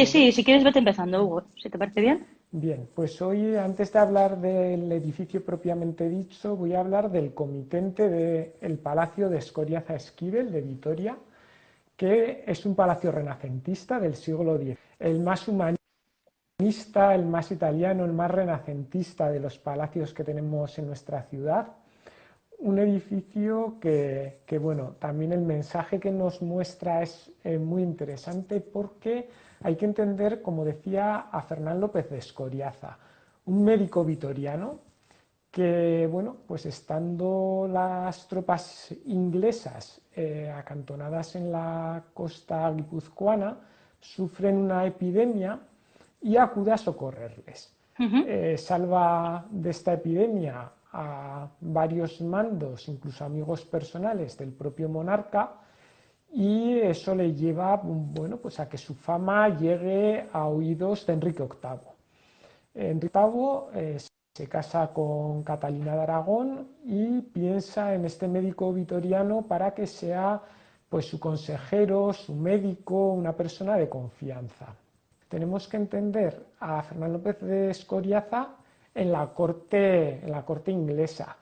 Sí, ¿no? sí, si quieres vete empezando, Hugo, si te parece bien. Bien, pues hoy, antes de hablar del edificio propiamente dicho, voy a hablar del comitente del Palacio de Escoriaza Esquivel de Vitoria, que es un palacio renacentista del siglo X, el más humanista, el más italiano, el más renacentista de los palacios que tenemos en nuestra ciudad. Un edificio bueno, también el mensaje que nos muestra es muy interesante porque hay que entender, como decía, a Fernán López de Escoriaza, un médico vitoriano que, bueno, pues estando las tropas inglesas acantonadas en la costa guipuzcoana, sufren una epidemia y acude a socorrerles. Ujú. Salva de esta epidemia a varios mandos, incluso amigos personales del propio monarca, y eso le lleva, bueno, pues a que su fama llegue a oídos de Enrique VIII. Enrique VIII se casa con Catalina de Aragón y piensa en este médico vitoriano para que sea pues su consejero, su médico, una persona de confianza. Tenemos que entender a Fernán López de Escoriaza en la corte inglesa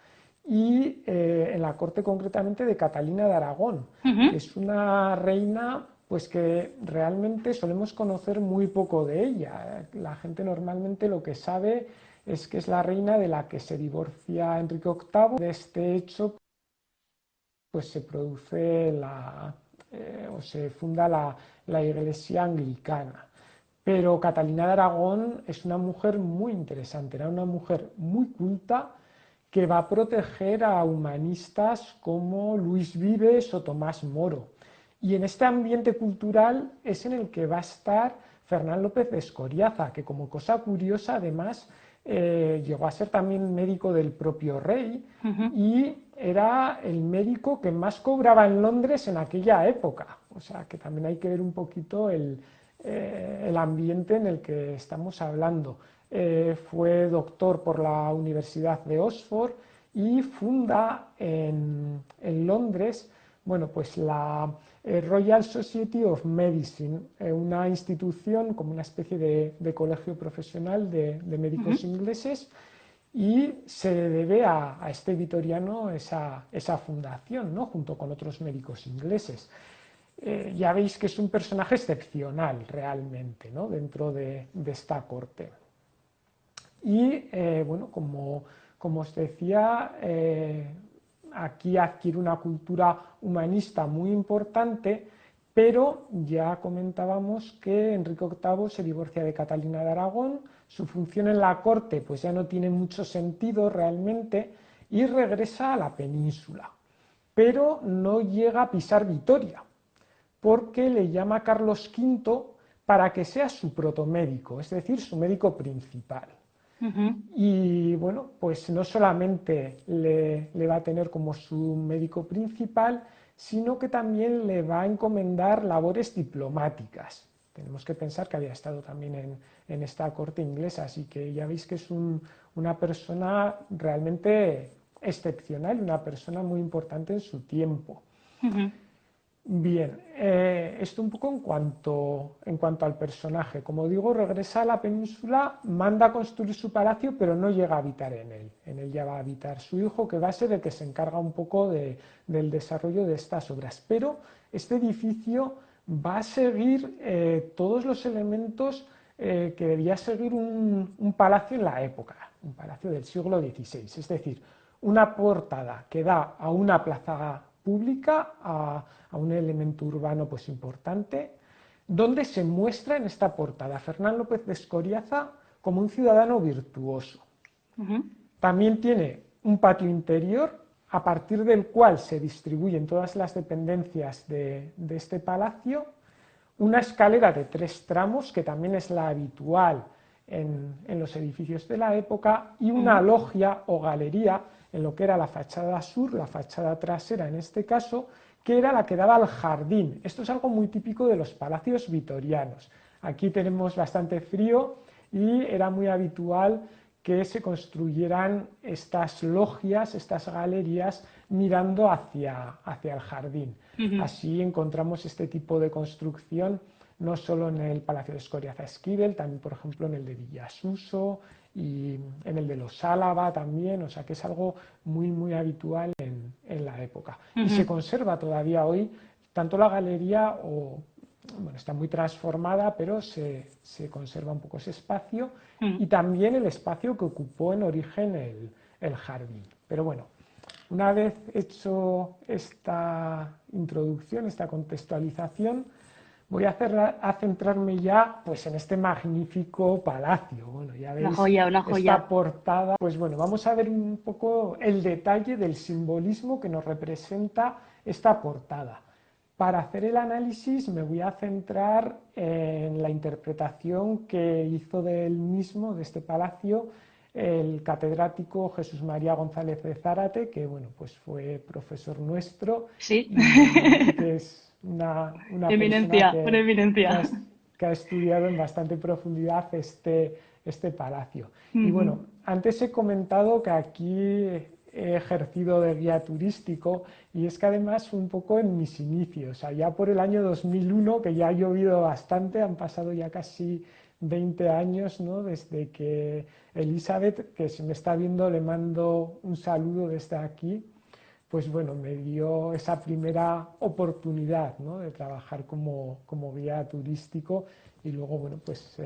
y en la corte concretamente de Catalina de Aragón, que Ujú. es una reina pues que realmente solemos conocer muy poco de ella. La gente normalmente lo que sabe es que es la reina de la que se divorcia Enrique VIII. De este hecho pues se produce o se funda la Iglesia Anglicana. Pero Catalina de Aragón es una mujer muy interesante, era una mujer muy culta que va a proteger a humanistas como Luis Vives o Tomás Moro. Y en este ambiente cultural es en el que va a estar Fernán López de Escoriaza, que como cosa curiosa además llegó a ser también médico del propio rey Ujú. y era el médico que más cobraba en Londres en aquella época. O sea que también hay que ver un poquito el ambiente en el que estamos hablando. Fue doctor por la Universidad de Oxford y funda en Londres, bueno, pues la Royal Society of Medicine, una institución como una especie de colegio profesional de médicos Ujú. ingleses, y se debe a este vitoriano esa fundación, ¿no? Junto con otros médicos ingleses. Ya veis que es un personaje excepcional realmente, ¿no? Dentro de esta corte. Y bueno, como os decía, aquí adquiere una cultura humanista muy importante, pero ya comentábamos que Enrique VIII se divorcia de Catalina de Aragón, su función en la corte pues ya no tiene mucho sentido realmente y regresa a la península, pero no llega a pisar Vitoria porque le llama a Carlos V para que sea su protomédico, es decir, su médico principal. Ujú. Y bueno, pues no solamente le va a tener como su médico principal, sino que también le va a encomendar labores diplomáticas. Tenemos que pensar que había estado también en esta corte inglesa, así que ya veis que es una persona realmente excepcional, una persona muy importante en su tiempo. Ujú. Bien, esto un poco en cuanto al personaje. Como digo, regresa a la península, manda a construir su palacio, pero no llega a habitar en él. En él ya va a habitar su hijo, que va a ser el que se encarga un poco del desarrollo de estas obras. Pero este edificio va a seguir todos los elementos que debía seguir un palacio en la época, un palacio del siglo XVI. Es decir, una portada que da a una plaza pública, a un elemento urbano pues importante, donde se muestra en esta portada Fernán López de Escoriaza como un ciudadano virtuoso. Ujú. También tiene un patio interior a partir del cual se distribuyen todas las dependencias de este palacio, una escalera de 3 tramos, que también es la habitual en los edificios de la época, y una Ujú. logia o galería en lo que era la fachada sur, la fachada trasera en este caso, que era la que daba al jardín. Esto es algo muy típico de los palacios vitorianos. Aquí tenemos bastante frío y era muy habitual que se construyeran estas logias, estas galerías, mirando hacia el jardín. Ujú. Así encontramos este tipo de construcción no solo en el Palacio de Escoriaza-Esquivel, también por ejemplo en el de Villasuso y en el de los Álava también, o sea que es algo muy habitual en la época. Y se conserva todavía hoy, tanto la galería bueno, está muy transformada, pero se conserva un poco ese espacio y también el espacio que ocupó en origen el jardín. Pero bueno, una vez hecho esta introducción, esta contextualización, voy a centrarme ya pues, en este magnífico palacio. Bueno, ya Una veis joya, una esta joya. portada. Pues bueno, vamos a ver un poco el detalle del simbolismo que nos representa esta portada. Para hacer el análisis me voy a centrar en la interpretación que hizo del mismo, de este palacio, el catedrático Jesús María González de Zárate, que bueno, pues fue profesor nuestro Sí. y que es una persona Eminencia, una que ha, eminencia. que ha estudiado en bastante profundidad este palacio. Y Ujú. bueno, antes he comentado que aquí he ejercido de guía turístico y es que además un poco en mis inicios, allá por el año 2001, que ya ha llovido bastante, han pasado ya casi 20 años, ¿no? Desde que Elizabeth, que si me está viendo, le mando un saludo desde aquí, pues bueno, me dio esa primera oportunidad, ¿no? De trabajar como guía turístico y luego, bueno, pues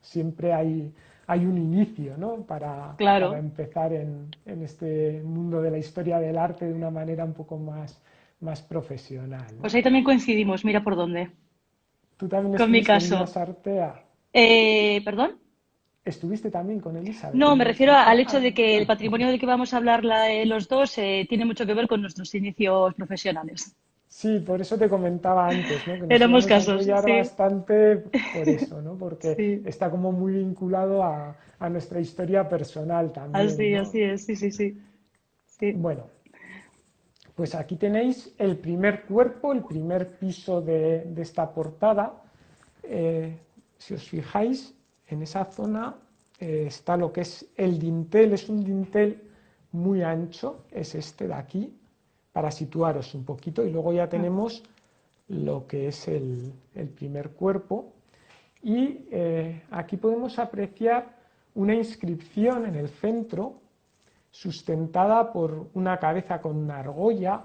siempre hay un inicio, ¿no? Para Claro. empezar en este mundo de la historia del arte de una manera un poco más profesional, Pues ¿no? ahí también coincidimos, mira por dónde. Tú también Con mi estuviste en caso. Minas Artea. ¿Perdón? ¿Estuviste también con Elizabeth No, en me Minas refiero Artea? al hecho de que el patrimonio del que vamos a hablar los dos tiene mucho que ver con nuestros inicios profesionales. Sí, por eso te comentaba antes, ¿no? Que En nos ambos íbamos a casos, apoyar sí, bastante por eso, ¿no? Porque sí, está como muy vinculado a nuestra historia personal también, ¿no? así es, sí, sí, sí, sí. Bueno, pues aquí tenéis el primer cuerpo, el primer piso de esta portada. Eh, si os fijáis, en esa zona está lo que es el dintel, es un dintel muy ancho, es este de aquí, para situaros un poquito, y luego ya tenemos lo que es el primer cuerpo. Y aquí podemos apreciar una inscripción en el centro sustentada por una cabeza con una argolla,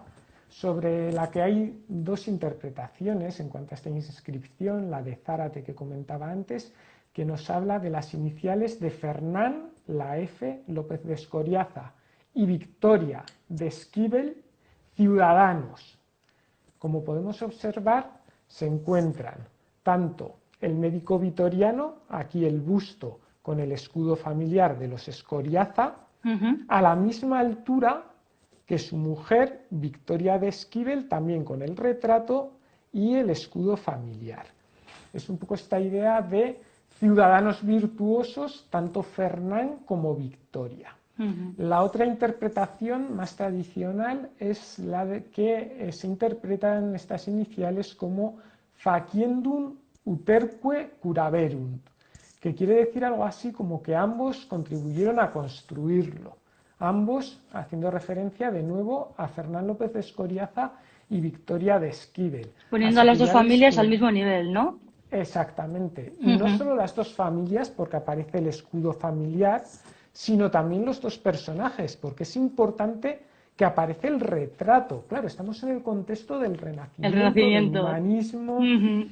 sobre la que hay dos interpretaciones en cuanto a esta inscripción, la de Zárate que comentaba antes, que nos habla de las iniciales de Fernán, la F, López de Escoriaza, y Victoria de Esquivel, ciudadanos. Como podemos observar, se encuentran tanto el médico vitoriano, aquí el busto con el escudo familiar de los Escoriaza, Ujú. a la misma altura que su mujer, Victoria de Esquivel, también con el retrato y el escudo familiar. Es un poco esta idea de ciudadanos virtuosos, tanto Fernán como Victoria. Ujú. La otra interpretación más tradicional es la de que se interpretan estas iniciales como faciendum uterque curaverunt, que quiere decir algo así como que ambos contribuyeron a construirlo. Ambos haciendo referencia de nuevo a Fernán López de Escoriaza y Victoria de Esquivel. Poniendo a Así las que dos ya veis familias al que mismo nivel, ¿no? exactamente. Y no Ujú. solo las dos familias, porque aparece el escudo familiar, sino también los dos personajes, porque es importante que aparece el retrato. Claro, estamos en el contexto del El Renacimiento, del Renacimiento. humanismo, Ujú.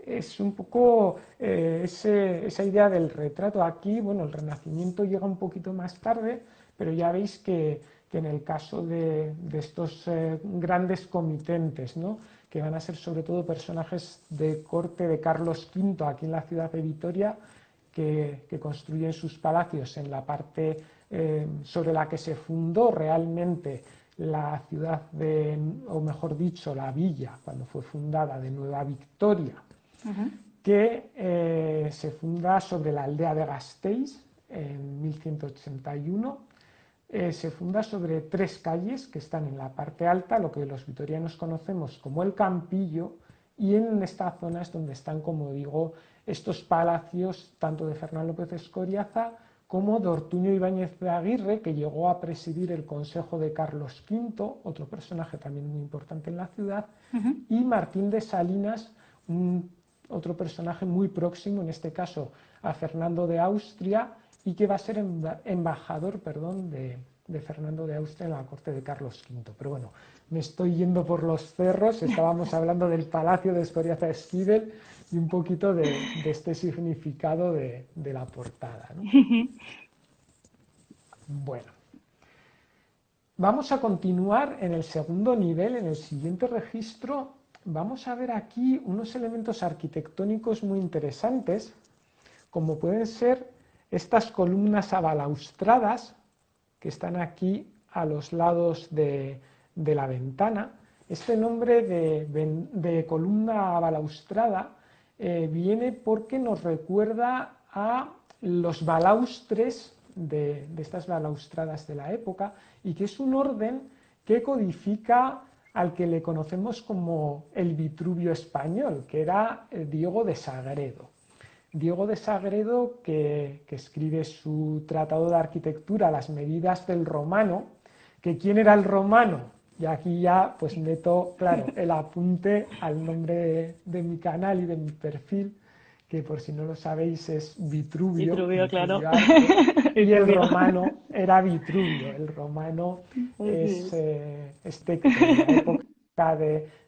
es un poco esa idea del retrato. Aquí, bueno, el Renacimiento llega un poquito más tarde, pero ya veis que en el caso de estos grandes comitentes, ¿no? Que van a ser sobre todo personajes de corte de Carlos V aquí en la ciudad de Vitoria, que construyen sus palacios en la parte sobre la que se fundó realmente la ciudad de, o mejor dicho, la villa, cuando fue fundada, de Nueva Victoria, Ujú. que se funda sobre la aldea de Gasteiz en 1181. Se funda sobre tres calles que están en la parte alta, lo que los vitorianos conocemos como el Campillo, y en esta zona es donde están, como digo, estos palacios tanto de Fernán López de Escoriaza como de Ortuño Ibáñez de Aguirre, que llegó a presidir el consejo de Carlos V, otro personaje también muy importante en la ciudad, Ujú. y Martín de Salinas, un otro personaje muy próximo, en este caso a Fernando de Austria, y que va a ser embajador, perdón, de Fernando de Austria en la corte de Carlos V. Pero bueno, me estoy yendo por los cerros, estábamos hablando del palacio de Escoriaza-Esquivel y un poquito de este significado de la portada, ¿no? Bueno, vamos a continuar en el segundo nivel, en el siguiente registro. Vamos a ver aquí unos elementos arquitectónicos muy interesantes, como pueden ser estas columnas abalaustradas que están aquí a los lados de la ventana. Este nombre de columna abalaustrada viene porque nos recuerda a los balaustres de estas balaustradas de la época, y que es un orden que codifica al que le conocemos como el Vitruvio español, que era Diego de Sagredo. Diego de Sagredo, que escribe su tratado de arquitectura, Las medidas del romano, que ¿quién era el romano? Y aquí ya pues meto, claro, el apunte al nombre de mi canal y de mi perfil, que por si no lo sabéis es Vitruvio, Vitruvio, claro. Arte, y el Vitruvio. romano era Vitruvio. El romano es Así Tecto, de la época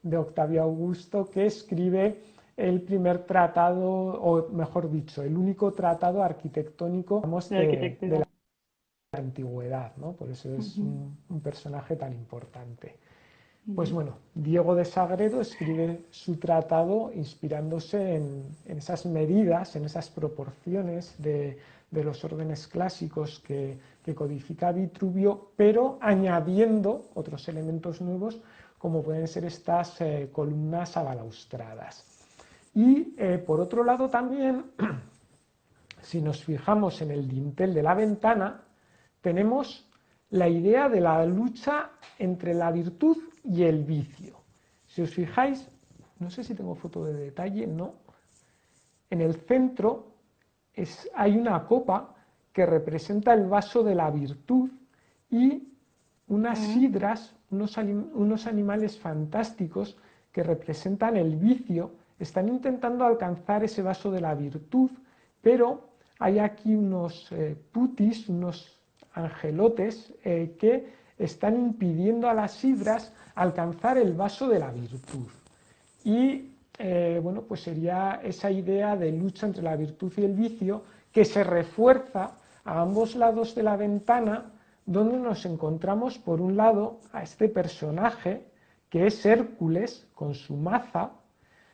de Octavio Augusto, que escribe el primer tratado, o mejor dicho, el único tratado arquitectónico, digamos, de de arquitectura. la antigüedad, ¿no? Por eso es un personaje tan importante. Pues Ujú. bueno, Diego de Sagredo escribe su tratado inspirándose en esas medidas, en esas proporciones de los órdenes clásicos que codifica Vitruvio, pero añadiendo otros elementos nuevos, como pueden ser estas columnas abalaustradas. Y por otro lado también, si nos fijamos en el dintel de la ventana, tenemos la idea de la lucha entre la virtud y el vicio. Si os fijáis, no sé si tengo foto de detalle, no. En el centro hay una copa que representa el vaso de la virtud y unas sidras, unos animales fantásticos que representan el vicio, están intentando alcanzar ese vaso de la virtud, pero hay aquí unos putis, unos angelotes que están impidiendo a las sidras alcanzar el vaso de la virtud. Y bueno, pues sería esa idea de lucha entre la virtud y el vicio que se refuerza a ambos lados de la ventana, donde nos encontramos por un lado a este personaje que es Hércules con su maza,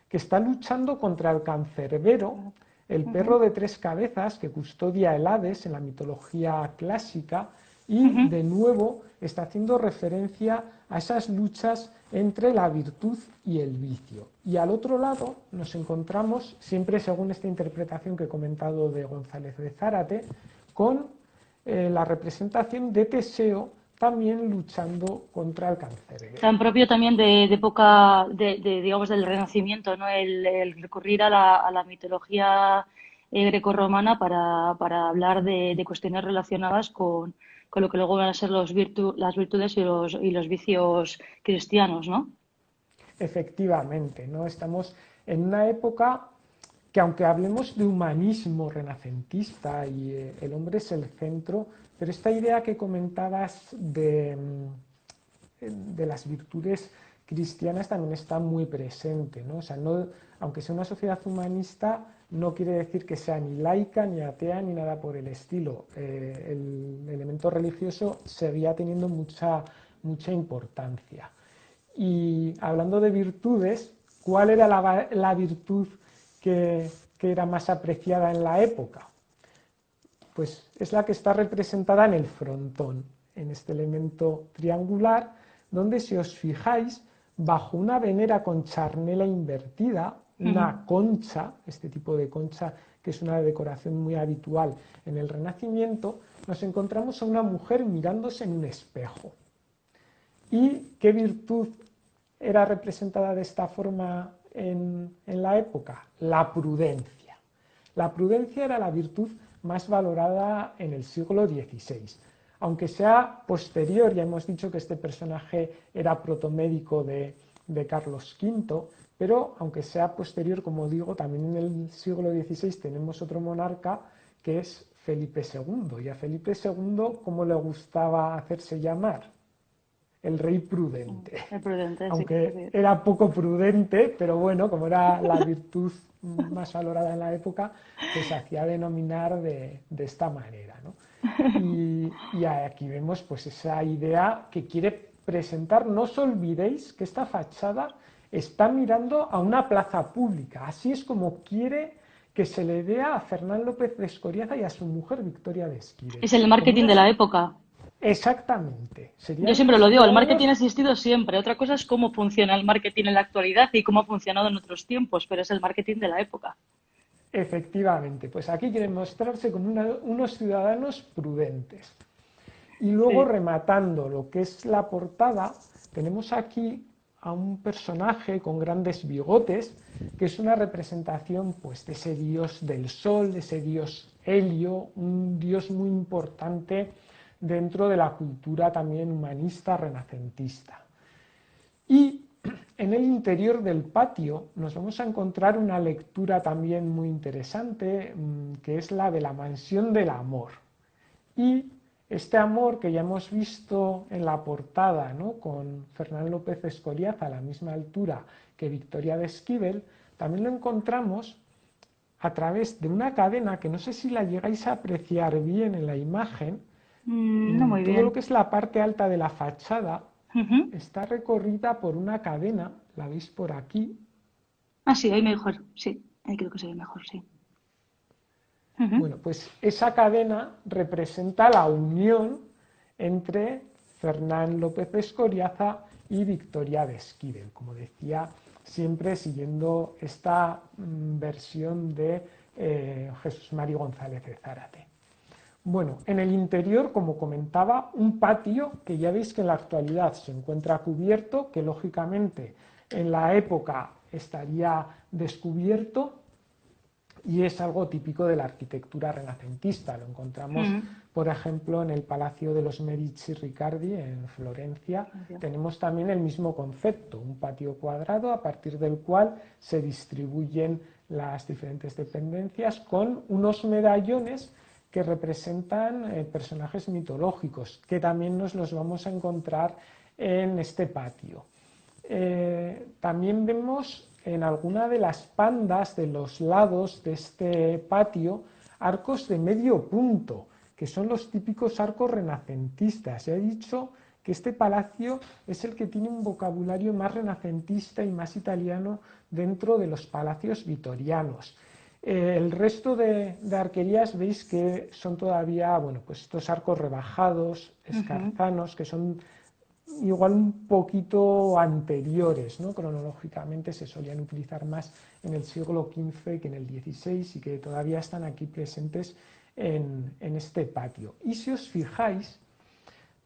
que está luchando contra el cancerbero, el perro de tres cabezas que custodia el Hades en la mitología clásica, y de nuevo está haciendo referencia a esas luchas entre la virtud y el vicio. Y al otro lado nos encontramos, siempre según esta interpretación que he comentado de González de Zárate, con la representación de Teseo también luchando contra el cancerbero. Tan propio también de época, digamos, del Renacimiento, ¿no? El recurrir a la mitología grecorromana para hablar de cuestiones relacionadas con lo que luego van a ser las virtudes y los vicios cristianos, ¿no? Efectivamente, ¿no? Estamos en una época que, aunque hablemos de humanismo renacentista y el hombre es el centro, pero esta idea que comentabas de las virtudes cristianas también está muy presente, ¿no? O sea, no, aunque sea una sociedad humanista, no quiere decir que sea ni laica, ni atea, ni nada por el estilo. El elemento religioso seguía teniendo mucha importancia. Y hablando de virtudes, ¿cuál era la virtud que era más apreciada en la época? Pues es la que está representada en el frontón, en este elemento triangular, donde, si os fijáis, bajo una venera con charnela invertida, una concha, este tipo de concha que es una decoración muy habitual en el Renacimiento, nos encontramos a una mujer mirándose en un espejo. ¿Y qué virtud era representada de esta forma en la época? La prudencia. La prudencia era la virtud más valorada en el siglo XVI. Aunque sea posterior, ya hemos dicho que este personaje era protomédico de Carlos V, pero aunque sea posterior, como digo, también en el siglo XVI tenemos otro monarca que es Felipe II. Y a Felipe II, ¿cómo le gustaba hacerse llamar? El rey prudente. Es prudente, sí, así Aunque es. era poco prudente, pero bueno, como era la virtud más valorada en la época, pues se hacía denominar de esta manera, ¿no? Y aquí vemos pues esa idea que quiere presentar. No os olvidéis que esta fachada está mirando a una plaza pública. Así es como quiere que se le vea a Fernán López de Escoriaza y a su mujer Victoria de Esquivel. Es el Como marketing de unas... la época. Exactamente. Yo Serían siempre unos lo digo, el marketing ha ciudadanos. existido siempre. Otra cosa es cómo funciona el marketing en la actualidad y cómo ha funcionado en otros tiempos, pero es el marketing de la época. Efectivamente, pues aquí quieren mostrarse como unos ciudadanos prudentes. Y luego Sí. rematando lo que es la portada, tenemos aquí a un personaje con grandes bigotes, que es una representación pues, de ese dios del sol, de ese dios Helio, un dios muy importante dentro de la cultura también humanista renacentista. Y en el interior del patio nos vamos a encontrar una lectura también muy interesante, que es la de la mansión del amor. Y este amor que ya hemos visto en la portada, ¿no?, con Fernán López Escoriaza a la misma altura que Victoria de Esquivel, también lo encontramos a través de una cadena que no sé si la llegáis a apreciar bien en la imagen. No muy Todo lo bien. que es la parte alta de la fachada Ujú. está recorrida por una cadena, la veis por aquí. Ah, sí, ahí mejor. Sí, ahí creo que se ve mejor, sí. Ujú. Bueno, pues esa cadena representa la unión entre Fernán López de Escoriaza y Victoria de Esquivel, como decía, siempre siguiendo esta versión de Jesús Mari González de Zárate. Bueno, en el interior, como comentaba, un patio que ya veis que en la actualidad se encuentra cubierto, que lógicamente en la época estaría descubierto, y es algo típico de la arquitectura renacentista. Lo encontramos, Ujú. por ejemplo, en el Palacio de los Medici Riccardi en Florencia. Gracias. Tenemos también el mismo concepto, un patio cuadrado a partir del cual se distribuyen las diferentes dependencias con unos medallones que representan personajes mitológicos, que también nos los vamos a encontrar en este patio. También vemos en alguna de las pandas de los lados de este patio arcos de medio punto, que son los típicos arcos renacentistas. Ya he dicho que este palacio es el que tiene un vocabulario más renacentista y más italiano dentro de los palacios vitorianos. El resto de arquerías veis que son todavía, bueno, pues estos arcos rebajados, Ujú. escarzanos, que son igual un poquito anteriores, ¿no? Cronológicamente se solían utilizar más en el siglo XV que en el XVI y que todavía están aquí presentes en este patio. Y si os fijáis,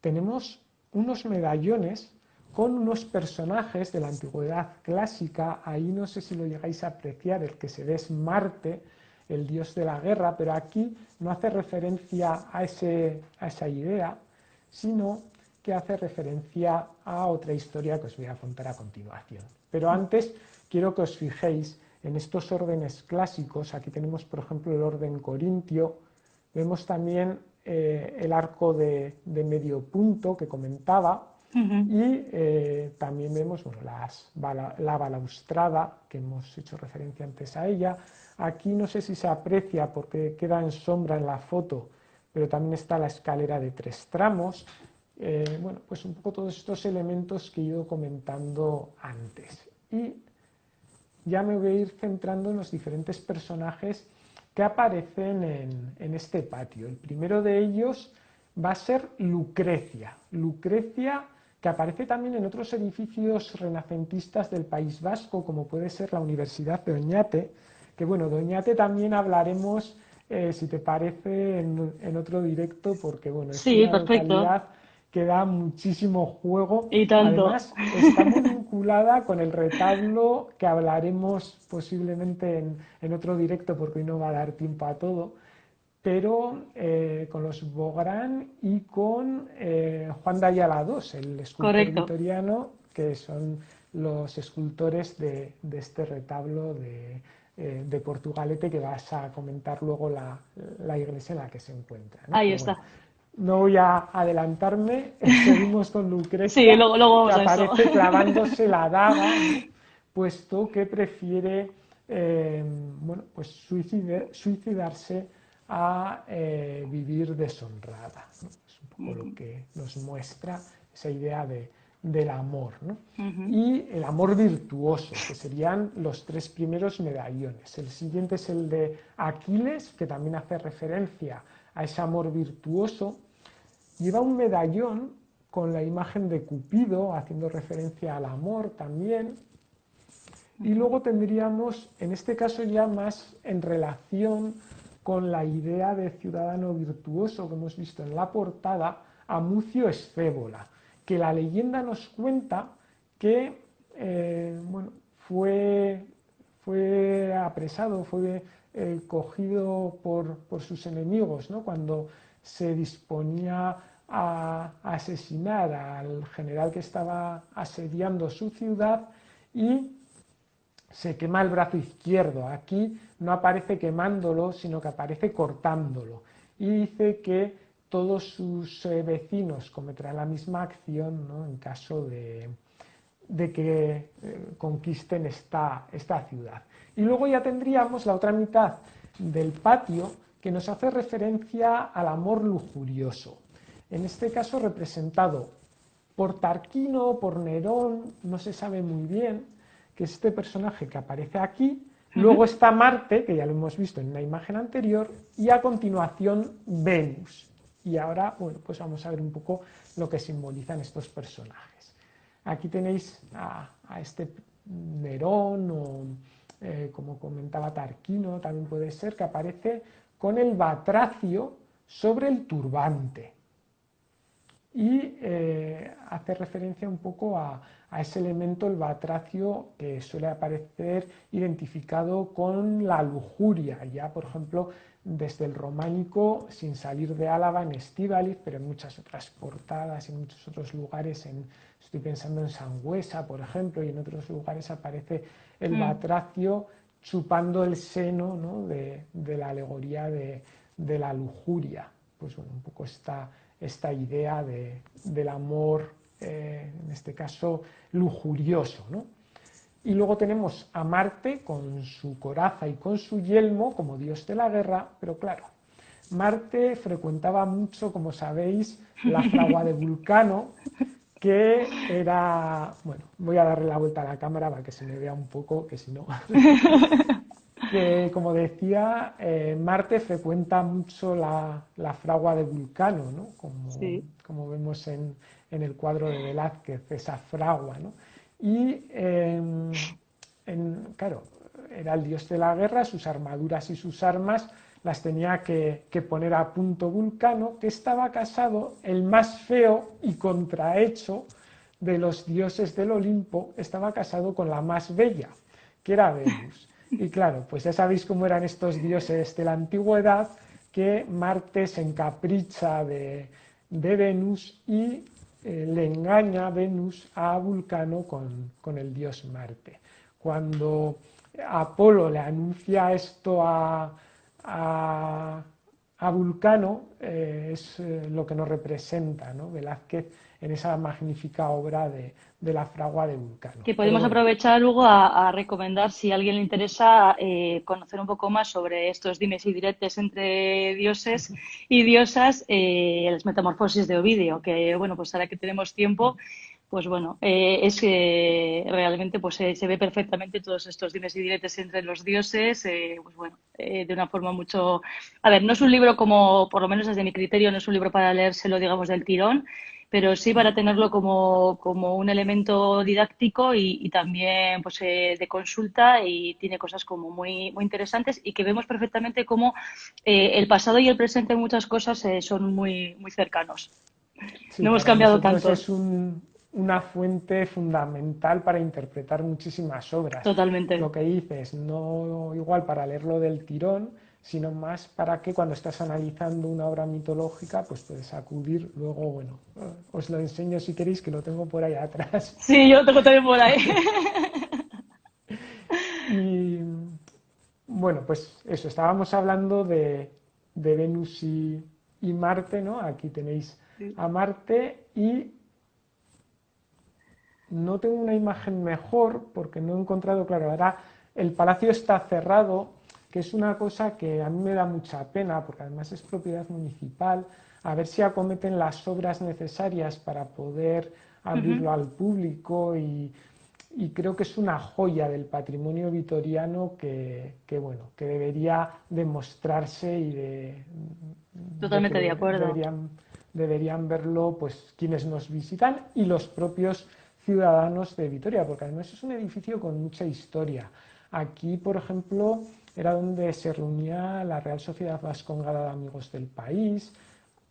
tenemos unos medallones con unos personajes de la antigüedad clásica. Ahí no sé si lo llegáis a apreciar, el que se ve es Marte, el dios de la guerra, pero aquí no hace referencia a esa idea, sino que hace referencia a otra historia que os voy a contar a continuación. Pero antes quiero que os fijéis en estos órdenes clásicos. Aquí tenemos, por ejemplo, el orden corintio. Vemos también el arco de medio punto que comentaba, Ujú. y también vemos, bueno, la balaustrada, que hemos hecho referencia antes a ella. Aquí no sé si se aprecia porque queda en sombra en la foto, pero también está la escalera de 3 tramos. Bueno, pues un poco todos estos elementos que he ido comentando antes. Y ya me voy a ir centrando en los diferentes personajes que aparecen en este patio. El primero de ellos va a ser Lucrecia. Lucrecia, que aparece también en otros edificios renacentistas del País Vasco, como puede ser la Universidad de Oñate, que bueno, de Oñate también hablaremos, si te parece, en otro directo, porque bueno, es Sí, una perfecto. localidad que da muchísimo juego. Y tanto. Además, está muy vinculada con el retablo, que hablaremos posiblemente en otro directo, porque hoy no va a dar tiempo a todo, pero con los Bográn y con Juan de Ayala II, el escultor Correcto. vitoriano, que son los escultores de este retablo de Portugalete, que vas a comentar luego la iglesia en la que se encuentra, ¿no? Ahí Pero bueno, está. no voy a adelantarme, seguimos con Sí, Lucrecia, luego que vamos a eso. aparece clavándose la daga, ¿no? Puesto que prefiere bueno, pues suicidarse a vivir deshonrada, ¿no? Es un poco lo Ujú, que nos muestra esa idea del amor, ¿no? ujú, Y el amor virtuoso, que serían los tres primeros medallones. El siguiente es el de Aquiles, que también hace referencia a ese amor virtuoso. Lleva un medallón con la imagen de Cupido, haciendo referencia al amor también. Y ujú, luego tendríamos, en este caso ya más en relación con la idea de ciudadano virtuoso que hemos visto en la portada, a Mucio Escévola, que la leyenda nos cuenta que bueno, fue apresado, fue cogido por sus enemigos, ¿no? Cuando se disponía a asesinar al general que estaba asediando su ciudad, y se quema el brazo izquierdo. Aquí no aparece quemándolo, sino que aparece cortándolo. Y dice que todos sus vecinos cometerán la misma acción, ¿no? En caso de que conquisten esta ciudad. Y luego ya tendríamos la otra mitad del patio, que nos hace referencia al amor lujurioso. En este caso representado por Tarquino, por Nerón, no se sabe muy bien, que es este personaje que aparece aquí. Luego ujú. está Marte, que ya lo hemos visto en una imagen anterior, y a continuación Venus. Y ahora, bueno, pues vamos a ver un poco lo que simbolizan estos personajes. Aquí tenéis a este Nerón, o como comentaba Tarquino, también puede ser, que aparece con el batracio sobre el turbante. Y hace referencia un poco a ese elemento, el batracio, que suele aparecer identificado con la lujuria, ya por ejemplo desde el románico, sin salir de Álava, en Estíbaliz, pero en muchas otras portadas, en muchos otros lugares, estoy pensando en Sangüesa, por ejemplo, y en otros lugares aparece el Mm. batracio chupando el seno, ¿no? de la alegoría de la lujuria. Pues bueno, un poco esta idea del amor, en este caso lujurioso, ¿no? Y luego tenemos a Marte con su coraza y con su yelmo como dios de la guerra, pero claro, Marte frecuentaba mucho, como sabéis, la fragua de Vulcano, que era, bueno, voy a darle la vuelta a la cámara para que se me vea un poco, que si no, que como decía, Marte frecuenta mucho la fragua de Vulcano, ¿no? Sí. Como vemos en el cuadro de Velázquez, esa fragua, ¿no? Y claro, era el dios de la guerra, sus armaduras y sus armas las tenía que poner a punto Vulcano, que estaba casado, el más feo y contrahecho de los dioses del Olimpo, estaba casado con la más bella, que era Venus. Y claro, pues ya sabéis cómo eran estos dioses de la antigüedad, que Marte se encapricha de Venus y le engaña a Venus a Vulcano con el dios Marte. Cuando Apolo le anuncia esto a, a Vulcano, es lo que nos representa, ¿no? Velázquez en esa magnífica obra de la fragua de Vulcano. Que Pero podemos bueno, aprovechar luego a recomendar, si a alguien le interesa, conocer un poco más sobre estos dimes y diretes entre dioses y diosas, las metamorfosis de Ovidio, que bueno, pues ahora que tenemos tiempo, pues bueno, es que realmente pues se ve perfectamente todos estos dimes y diretes entre los dioses, pues bueno, de una forma mucho... A ver, no es un libro como, por lo menos desde mi criterio, no es un libro para leérselo, digamos, del tirón, pero sí para tenerlo como un elemento didáctico y también pues, de consulta, y tiene cosas como muy interesantes y que vemos perfectamente cómo el pasado y el presente en muchas cosas son muy cercanos. sí, No hemos para cambiado nosotros tanto, es una fuente fundamental para interpretar muchísimas obras. totalmente. Lo que dices, no igual para leerlo del tirón, sino más para que cuando estás analizando una obra mitológica, pues puedes acudir. Luego, bueno, os lo enseño si queréis, que lo tengo por ahí atrás. Sí, yo tengo también por ahí. Y bueno, pues eso, estábamos hablando de Venus y Marte, ¿no? Aquí tenéis Sí. a Marte y no tengo una imagen mejor porque no he encontrado, claro, ahora el palacio está cerrado, que es una cosa que a mí me da mucha pena porque además es propiedad municipal, a ver si acometen las obras necesarias para poder Ujú. abrirlo al público y creo que es una joya del patrimonio vitoriano bueno, que debería demostrarse y de que Totalmente de acuerdo. deberían verlo pues quienes nos visitan y los propios ciudadanos de Vitoria, porque además es un edificio con mucha historia. Aquí, por ejemplo, era donde se reunía la Real Sociedad Vascongada de Amigos del País.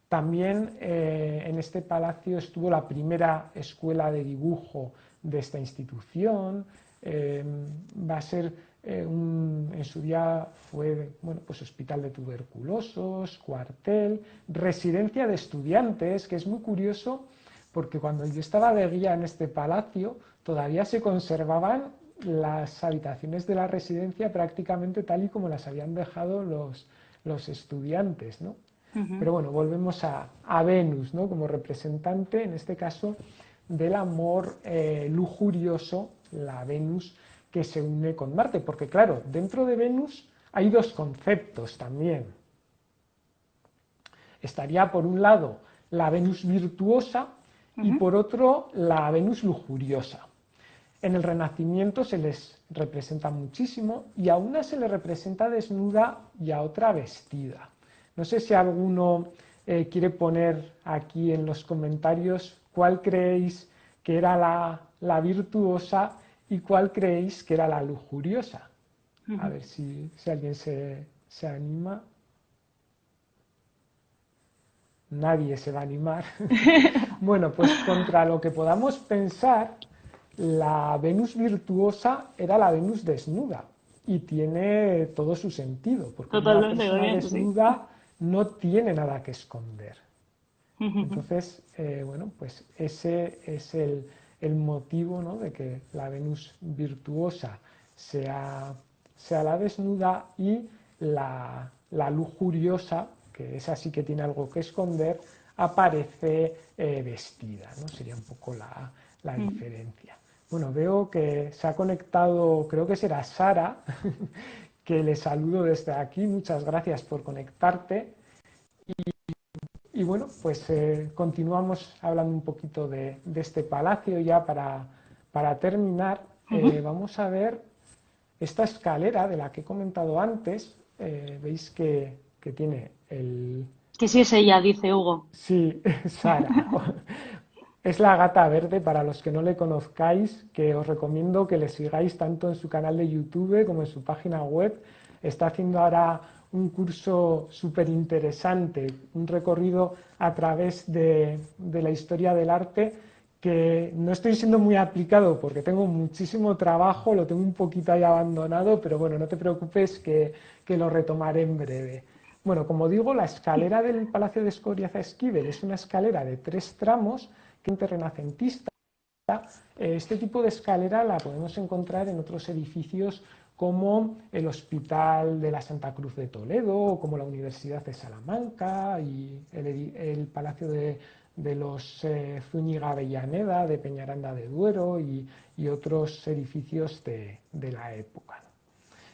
También en este palacio estuvo la primera escuela de dibujo de esta institución. Va a ser, en su día fue bueno, pues hospital de tuberculosos, cuartel, residencia de estudiantes, que es muy curioso porque cuando yo estaba de guía en este palacio todavía se conservaban las habitaciones de la residencia prácticamente tal y como las habían dejado los estudiantes, ¿no? Ujú. Pero bueno, volvemos a Venus, ¿no? Como representante, en este caso, del amor lujurioso, la Venus que se une con Marte. Porque claro, dentro de Venus hay dos conceptos también. Estaría por un lado la Venus virtuosa y Ujú. por otro la Venus lujuriosa. En el Renacimiento se les representa muchísimo y a una se le representa desnuda y a otra vestida. No sé si alguno quiere poner aquí en los comentarios cuál creéis que era la virtuosa y cuál creéis que era la lujuriosa. A Ujú. ver si alguien se anima. Nadie se va a animar. Bueno, pues contra lo que podamos pensar, la Venus virtuosa era la Venus desnuda y tiene todo su sentido, porque una Totalmente, persona obviamente, sí. desnuda no tiene nada que esconder. Ujú. Entonces, bueno, pues ese es el motivo, ¿no? De que la Venus virtuosa sea, sea la desnuda y la lujuriosa, que es así que tiene algo que esconder, aparece vestida, ¿no? Sería un poco la Mm. diferencia. Bueno, veo que se ha conectado, creo que será Sara, que le saludo desde aquí. Muchas gracias por conectarte. Y bueno, pues continuamos hablando un poquito de este palacio ya para terminar. Ujú. Vamos a ver esta escalera de la que he comentado antes. Veis que tiene el... Que sí es ella, dice Hugo. Sí, Sara. Es la gata verde, para los que no le conozcáis, que os recomiendo que le sigáis tanto en su canal de YouTube como en su página web. Está haciendo ahora un curso súper interesante, un recorrido a través de la historia del arte que no estoy siendo muy aplicado porque tengo muchísimo trabajo, lo tengo un poquito ahí abandonado, pero bueno, no te preocupes que lo retomaré en breve. Bueno, como digo, la escalera del Palacio de Escoriaza-Esquivel es una escalera de 3 tramos que es renacentista. Este tipo de escalera la podemos encontrar en otros edificios como el Hospital de la Santa Cruz de Toledo, o como la Universidad de Salamanca y el Palacio de los Zúñiga Avellaneda de Peñaranda de Duero y otros edificios de la época.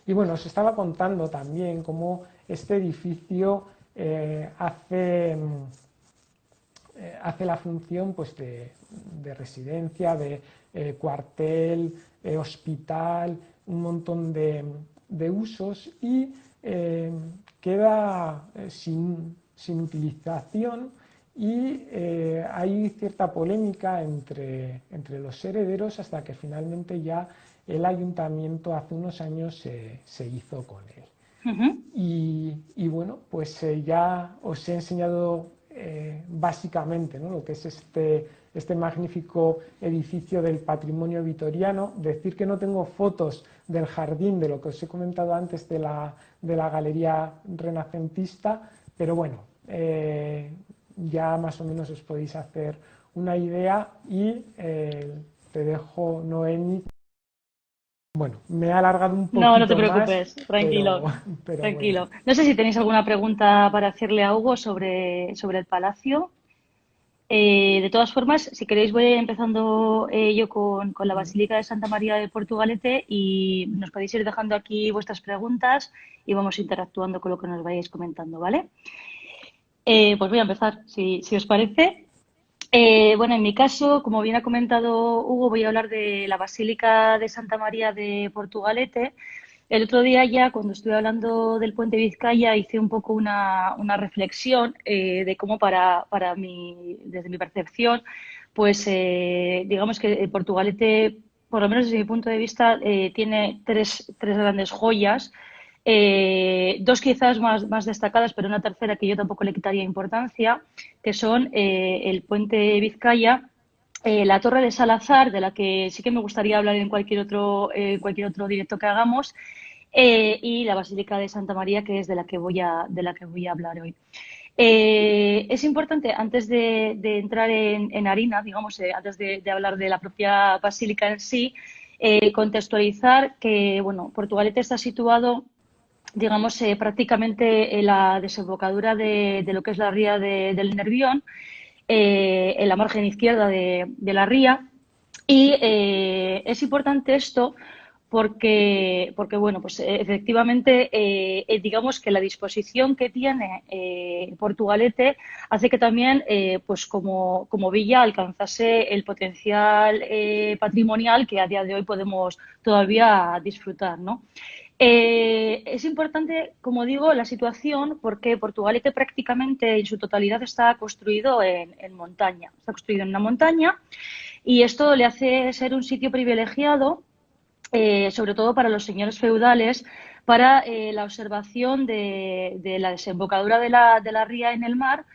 Y bueno, os estaba contando también cómo este edificio hace la función pues, de residencia, de cuartel, hospital, un montón de usos y queda sin utilización y hay cierta polémica entre los herederos hasta que finalmente ya el ayuntamiento hace unos años se hizo con él. Ujú. Y bueno, pues ya os he enseñado básicamente, ¿no?, lo que es este magnífico edificio del patrimonio vitoriano. Decir que no tengo fotos del jardín, de lo que os he comentado antes de la galería renacentista, pero bueno, ya más o menos os podéis hacer una idea y te dejo, Noemi. Bueno, me he alargado un No, no te poquito más, preocupes, tranquilo, pero bueno. tranquilo. No sé si tenéis alguna pregunta para hacerle a Hugo sobre el palacio. De todas formas, si queréis, voy empezando yo con la Basílica de Santa María de Portugalete y nos podéis ir dejando aquí vuestras preguntas y vamos interactuando con lo que nos vayáis comentando, ¿vale? Pues voy a empezar, si os parece. Bueno, en mi caso, como bien ha comentado Hugo, voy a hablar de la Basílica de Santa María de Portugalete. El otro día ya, cuando estuve hablando del puente Vizcaya, hice un poco una reflexión de cómo desde mi percepción, pues digamos que el Portugalete, por lo menos desde mi punto de vista, tiene tres grandes joyas. Dos quizás más destacadas, pero una tercera que yo tampoco le quitaría importancia, que son el puente Vizcaya, la Torre de Salazar, de la que sí que me gustaría hablar en cualquier otro directo que hagamos, y la Basílica de Santa María, que es de la que voy a hablar hoy. Es importante, antes de entrar en harina, digamos, antes de hablar de la propia basílica en sí, contextualizar que, bueno, Portugalete está situado, digamos, prácticamente en la desembocadura de lo que es la ría del Nervión, en la margen izquierda de la ría. Y es importante esto porque bueno, pues efectivamente, digamos que la disposición que tiene Portugalete hace que también, pues como villa, alcanzase el potencial patrimonial que a día de hoy podemos todavía disfrutar, ¿no? Es importante, como digo, la situación porque Portugalete prácticamente en su totalidad está construido en montaña. Está construido en una montaña y esto le hace ser un sitio privilegiado, sobre todo para los señores feudales, para la observación de la desembocadura de la ría en el mar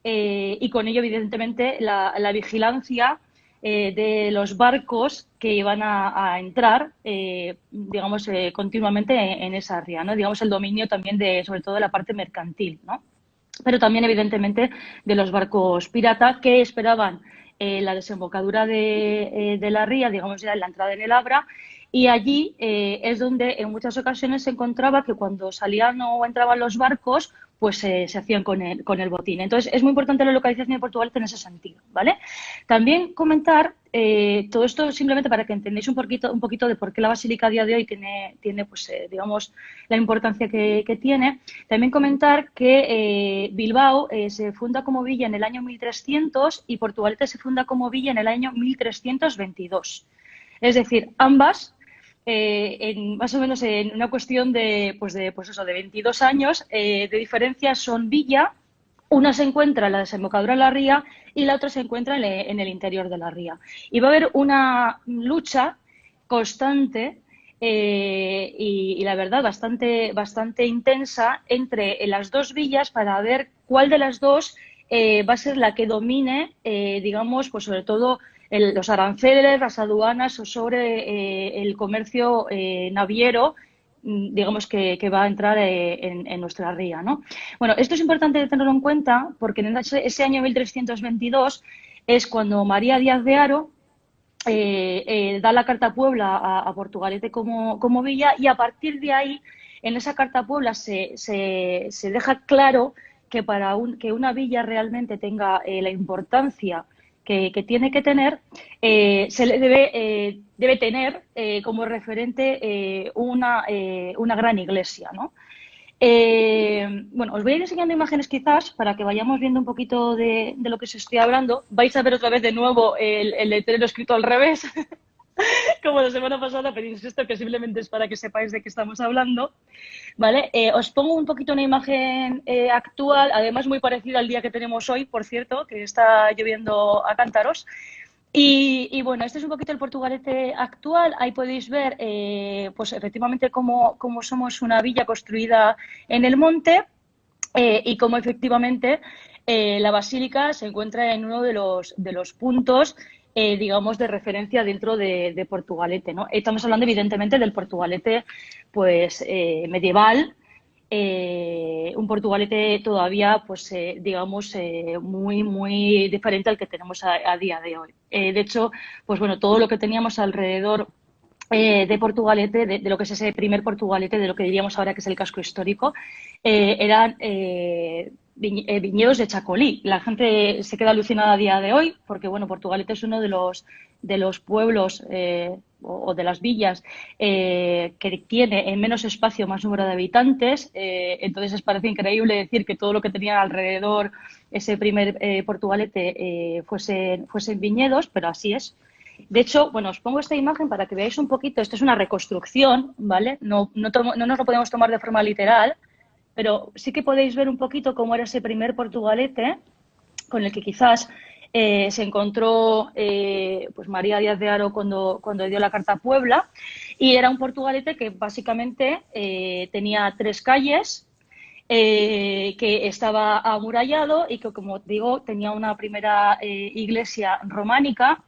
y con ello, evidentemente, la vigilancia de los barcos que iban a entrar, digamos, continuamente en esa ría, ¿no? Digamos, el dominio también sobre todo de la parte mercantil, ¿no? Pero también, evidentemente, de los barcos pirata que esperaban la desembocadura de la ría, digamos ya en la entrada en el Abra, y allí es donde en muchas ocasiones se encontraba que cuando salían o entraban los barcos, pues se hacían con el botín. Entonces, es muy importante la localización de Portugalete en ese sentido, ¿vale? También comentar todo esto simplemente para que entendáis un poquito de por qué la Basílica a día de hoy tiene pues, digamos, la importancia que tiene. También comentar que Bilbao se funda como villa en el año 1300 y Portugalete se funda como villa en el año 1322. Es decir, ambas, más o menos en una cuestión de 22 años de diferencia, son villa. Una se encuentra en la desembocadura de la ría y la otra se encuentra en el interior de la ría. Y va a haber una lucha constante y la verdad bastante intensa entre las dos villas para ver cuál de las dos va a ser la que domine, digamos, pues sobre todo los aranceles, las aduanas o sobre el comercio naviero, digamos, que va a entrar en nuestra ría, ¿no? Bueno, esto es importante tenerlo en cuenta porque en ese año 1322 es cuando María Díaz de Haro da la Carta a Puebla a Portugalete como villa y a partir de ahí, en esa Carta a Puebla se deja claro que que una villa realmente tenga la importancia que tiene que tener, se le debe tener como referente una gran iglesia, ¿no? Bueno, os voy a ir enseñando imágenes quizás para que vayamos viendo un poquito de lo que os estoy hablando. Vais a ver otra vez de nuevo el letrero escrito al revés, como la semana pasada, pero insisto que simplemente es para que sepáis de qué estamos hablando. ¿Vale? Os pongo un poquito una imagen actual, además muy parecida al día que tenemos hoy, por cierto, que está lloviendo a cántaros. Y bueno, este es un poquito el Portugalete actual. Ahí podéis ver, pues efectivamente, cómo somos una villa construida en el monte. y cómo efectivamente la basílica se encuentra en uno de los puntos, digamos, de referencia dentro de Portugalete, ¿no? Estamos hablando, evidentemente, del Portugalete pues, medieval, un Portugalete todavía, pues, digamos, muy, muy diferente al que tenemos a día de hoy. De hecho, pues bueno, todo lo que teníamos alrededor de Portugalete, de lo que es ese primer Portugalete, de lo que diríamos ahora que es el casco histórico, eran viñedos de Chacolí. La gente se queda alucinada a día de hoy porque, bueno, Portugalete es uno de los pueblos o de las villas que tiene en menos espacio más número de habitantes. Entonces, les parece increíble decir que todo lo que tenía alrededor ese primer Portugalete fuesen viñedos, pero así es. De hecho, bueno, os pongo esta imagen para que veáis un poquito. Esto es una reconstrucción, ¿vale? No nos lo podemos tomar de forma literal, pero sí que podéis ver un poquito cómo era ese primer Portugalete con el que quizás se encontró pues María Díaz de Haro cuando dio la Carta a Puebla. Y era un Portugalete que básicamente tenía 3 calles, que estaba amurallado y que, como digo, tenía una primera iglesia románica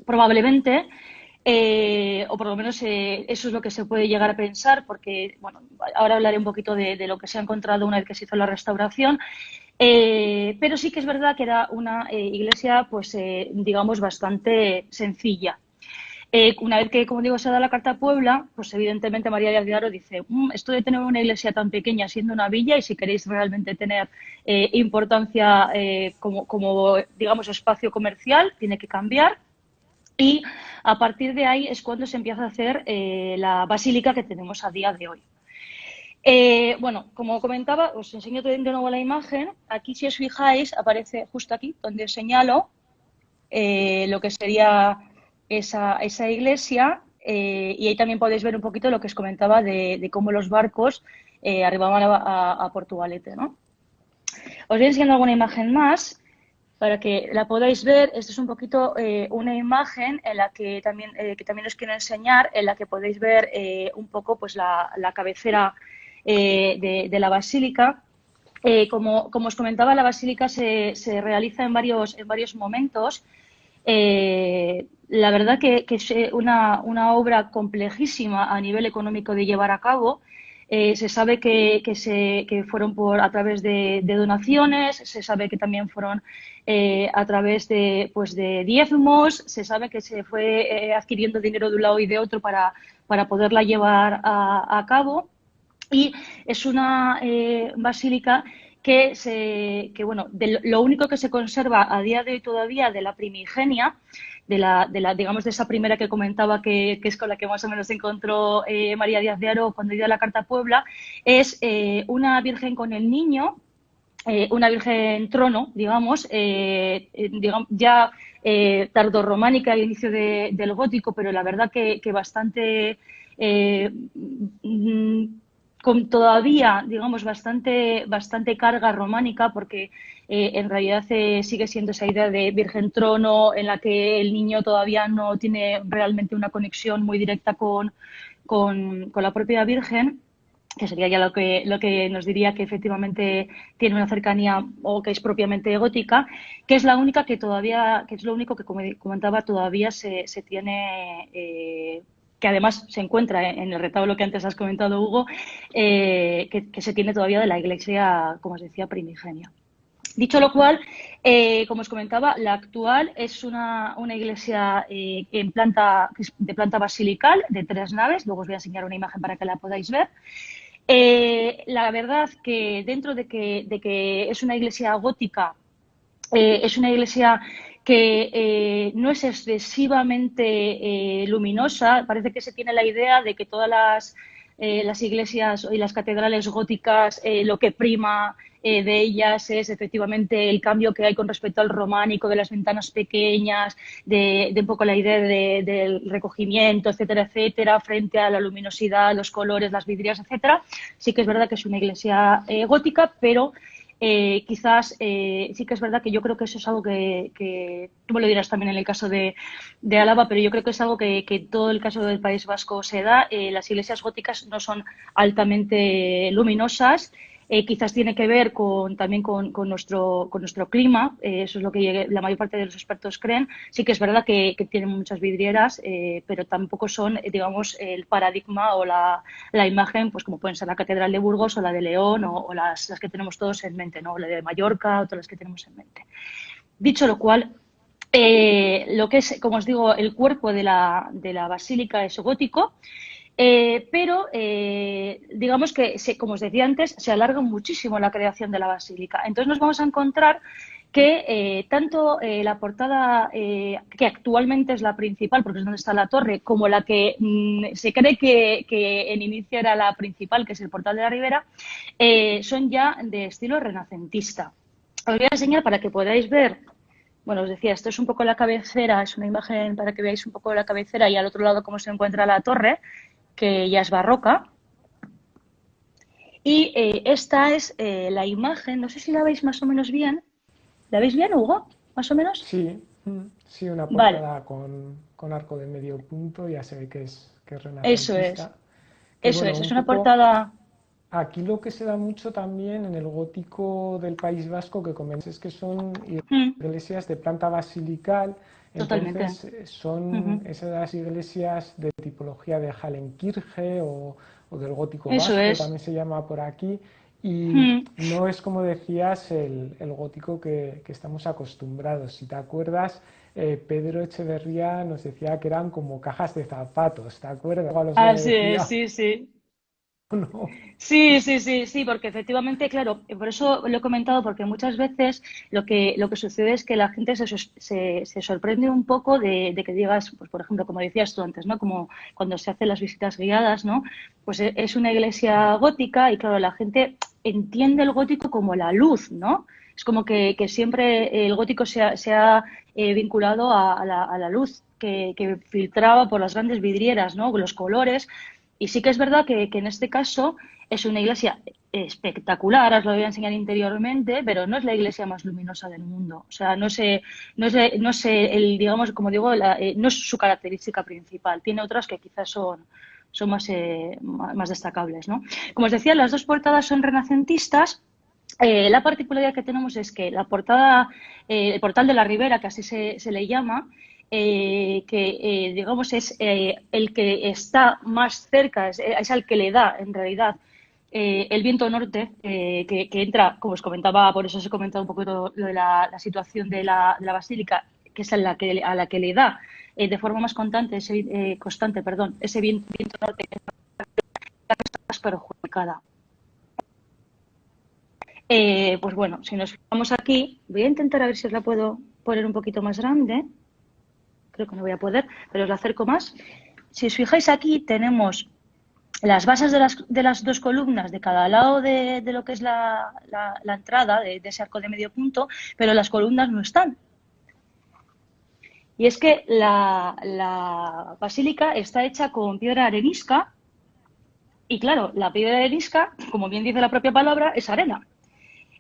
probablemente, o por lo menos eso es lo que se puede llegar a pensar, porque, bueno, ahora hablaré un poquito de lo que se ha encontrado una vez que se hizo la restauración, pero sí que es verdad que era una iglesia, pues, digamos, bastante sencilla. Una vez que, como digo, se da la Carta a Puebla, pues evidentemente María Díaz de Haro dice, esto de tener una iglesia tan pequeña siendo una villa y si queréis realmente tener importancia como, digamos, espacio comercial, tiene que cambiar. Y a partir de ahí es cuando se empieza a hacer la basílica que tenemos a día de hoy. Bueno, como comentaba, os enseño de nuevo la imagen. Aquí, si os fijáis, aparece justo aquí, donde os señalo lo que sería esa iglesia. Y ahí también podéis ver un poquito lo que os comentaba de cómo los barcos arribaban a Portugalete, ¿no? Os voy enseñando alguna imagen más para que la podáis ver. Esta es un poquito una imagen en la que también os quiero enseñar, en la que podéis ver un poco pues la cabecera de la basílica. Como os comentaba, la basílica se realiza en varios momentos. La verdad que es una obra complejísima a nivel económico de llevar a cabo. Se sabe que fueron a través de donaciones, se sabe que también fueron a través pues de diezmos, se sabe que se fue adquiriendo dinero de un lado y de otro para poderla llevar a cabo. Y es una basílica bueno, lo único que se conserva a día de hoy todavía de la primigenia, digamos, de esa primera que comentaba que es con la que más o menos se encontró María Díaz de Haro cuando dio la Carta a Puebla, es una Virgen con el Niño, una Virgen trono, digamos, ya tardorrománica al inicio del gótico, pero la verdad que bastante con todavía, digamos, bastante carga románica, porque en realidad sigue siendo esa idea de Virgen Trono, en la que el niño todavía no tiene realmente una conexión muy directa con la propia Virgen, que sería ya lo que nos diría que efectivamente tiene una cercanía o que es propiamente gótica, que es la única que todavía, que es lo único que, como comentaba, todavía se tiene que además se encuentra en el retablo que antes has comentado, Hugo, que se tiene todavía de la iglesia, como os decía, primigenia. Dicho lo cual, como os comentaba, la actual es una iglesia de planta basilical de 3 naves. Luego os voy a enseñar una imagen para que la podáis ver. La verdad que dentro de que es una iglesia gótica, es una iglesia que no es excesivamente luminosa. Parece que se tiene la idea de que todas las iglesias y las catedrales góticas, lo que prima de ellas es efectivamente el cambio que hay con respecto al románico, de las ventanas pequeñas, de un poco la idea del recogimiento, etcétera, etcétera, frente a la luminosidad, los colores, las vidrieras, etcétera. Sí que es verdad que es una iglesia gótica, pero quizás sí que es verdad que yo creo que eso es algo que tú me lo dirás también en el caso de Álava, pero yo creo que es algo que en todo el caso del País Vasco se da. Las iglesias góticas no son altamente luminosas. Quizás tiene que ver también con nuestro clima, eso es lo que la mayor parte de los expertos creen. Sí que es verdad que tienen muchas vidrieras, pero tampoco son, digamos, el paradigma o la imagen, pues como pueden ser la Catedral de Burgos o la de León o las que tenemos todos en mente, ¿no? La de Mallorca o todas las que tenemos en mente. Dicho lo cual, lo que es, como os digo, el cuerpo de la basílica es gótico, pero digamos que, como os decía antes, se alarga muchísimo la creación de la basílica. Entonces nos vamos a encontrar que tanto la portada, que actualmente es la principal, porque es donde está la torre, como la que se cree que en inicio era la principal, que es el portal de la Ribera, son ya de estilo renacentista. Os voy a enseñar para que podáis ver. Bueno, os decía, esto es un poco la cabecera, es una imagen para que veáis un poco la cabecera y al otro lado cómo se encuentra la torre, que ya es barroca. Y esta es la imagen, no sé si la veis más o menos bien. ¿La veis bien, Hugo? ¿Más o menos? Sí, sí, una Vale, portada con arco de medio punto, ya se ve que es eso es. renacentista. Que Eso bueno, es un una poco portada. aquí lo que se da mucho también en el gótico del País Vasco que comenté es que son iglesias de planta basilical, Totalmente. entonces son esas iglesias de tipología de Hallenkirche o del gótico Eso vasco, es. también se llama por aquí, y no es como decías el gótico que estamos acostumbrados. Si te acuerdas, Pedro Echeverría nos decía que eran como cajas de zapatos, ¿te acuerdas? Algo se le Así es, decía, sí, sí. ¿no? Sí, sí, sí, sí, porque efectivamente, claro, por eso lo he comentado, porque muchas veces lo que sucede es que la gente se sorprende un poco de que digas, pues por ejemplo, como decías tú antes, ¿no? Como cuando se hacen las visitas guiadas, ¿no? Pues es una iglesia gótica y claro, la gente entiende el gótico como la luz, ¿no? Es como que siempre el gótico se ha vinculado a la luz que filtraba por las grandes vidrieras, ¿no? Los colores. Y sí que es verdad que en este caso es una iglesia espectacular, os lo voy a enseñar interiormente, pero no es la iglesia más luminosa del mundo. O sea, no sé digamos, como digo, no es su característica principal. Tiene otras que quizás son más destacables, ¿no? Como os decía, las dos portadas son renacentistas. La particularidad que tenemos es que la portada, el portal de la Ribera, que así se le llama, que digamos es el que está más cerca, es al que le da en realidad el viento norte, que entra, como os comentaba, por eso os he comentado un poco lo de la situación de la basílica, que es a la que le da de forma más constante, perdón, ese viento norte que está más perjudicada. Pues bueno, si nos fijamos aquí, voy a intentar a ver si os la puedo poner un poquito más grande. Creo que no voy a poder, pero os la acerco más. Si os fijáis aquí, tenemos las bases de las dos columnas de cada lado de lo que es la entrada de ese arco de medio punto, pero las columnas no están. Y es que la basílica está hecha con piedra arenisca y claro, la piedra arenisca, como bien dice la propia palabra, es arena.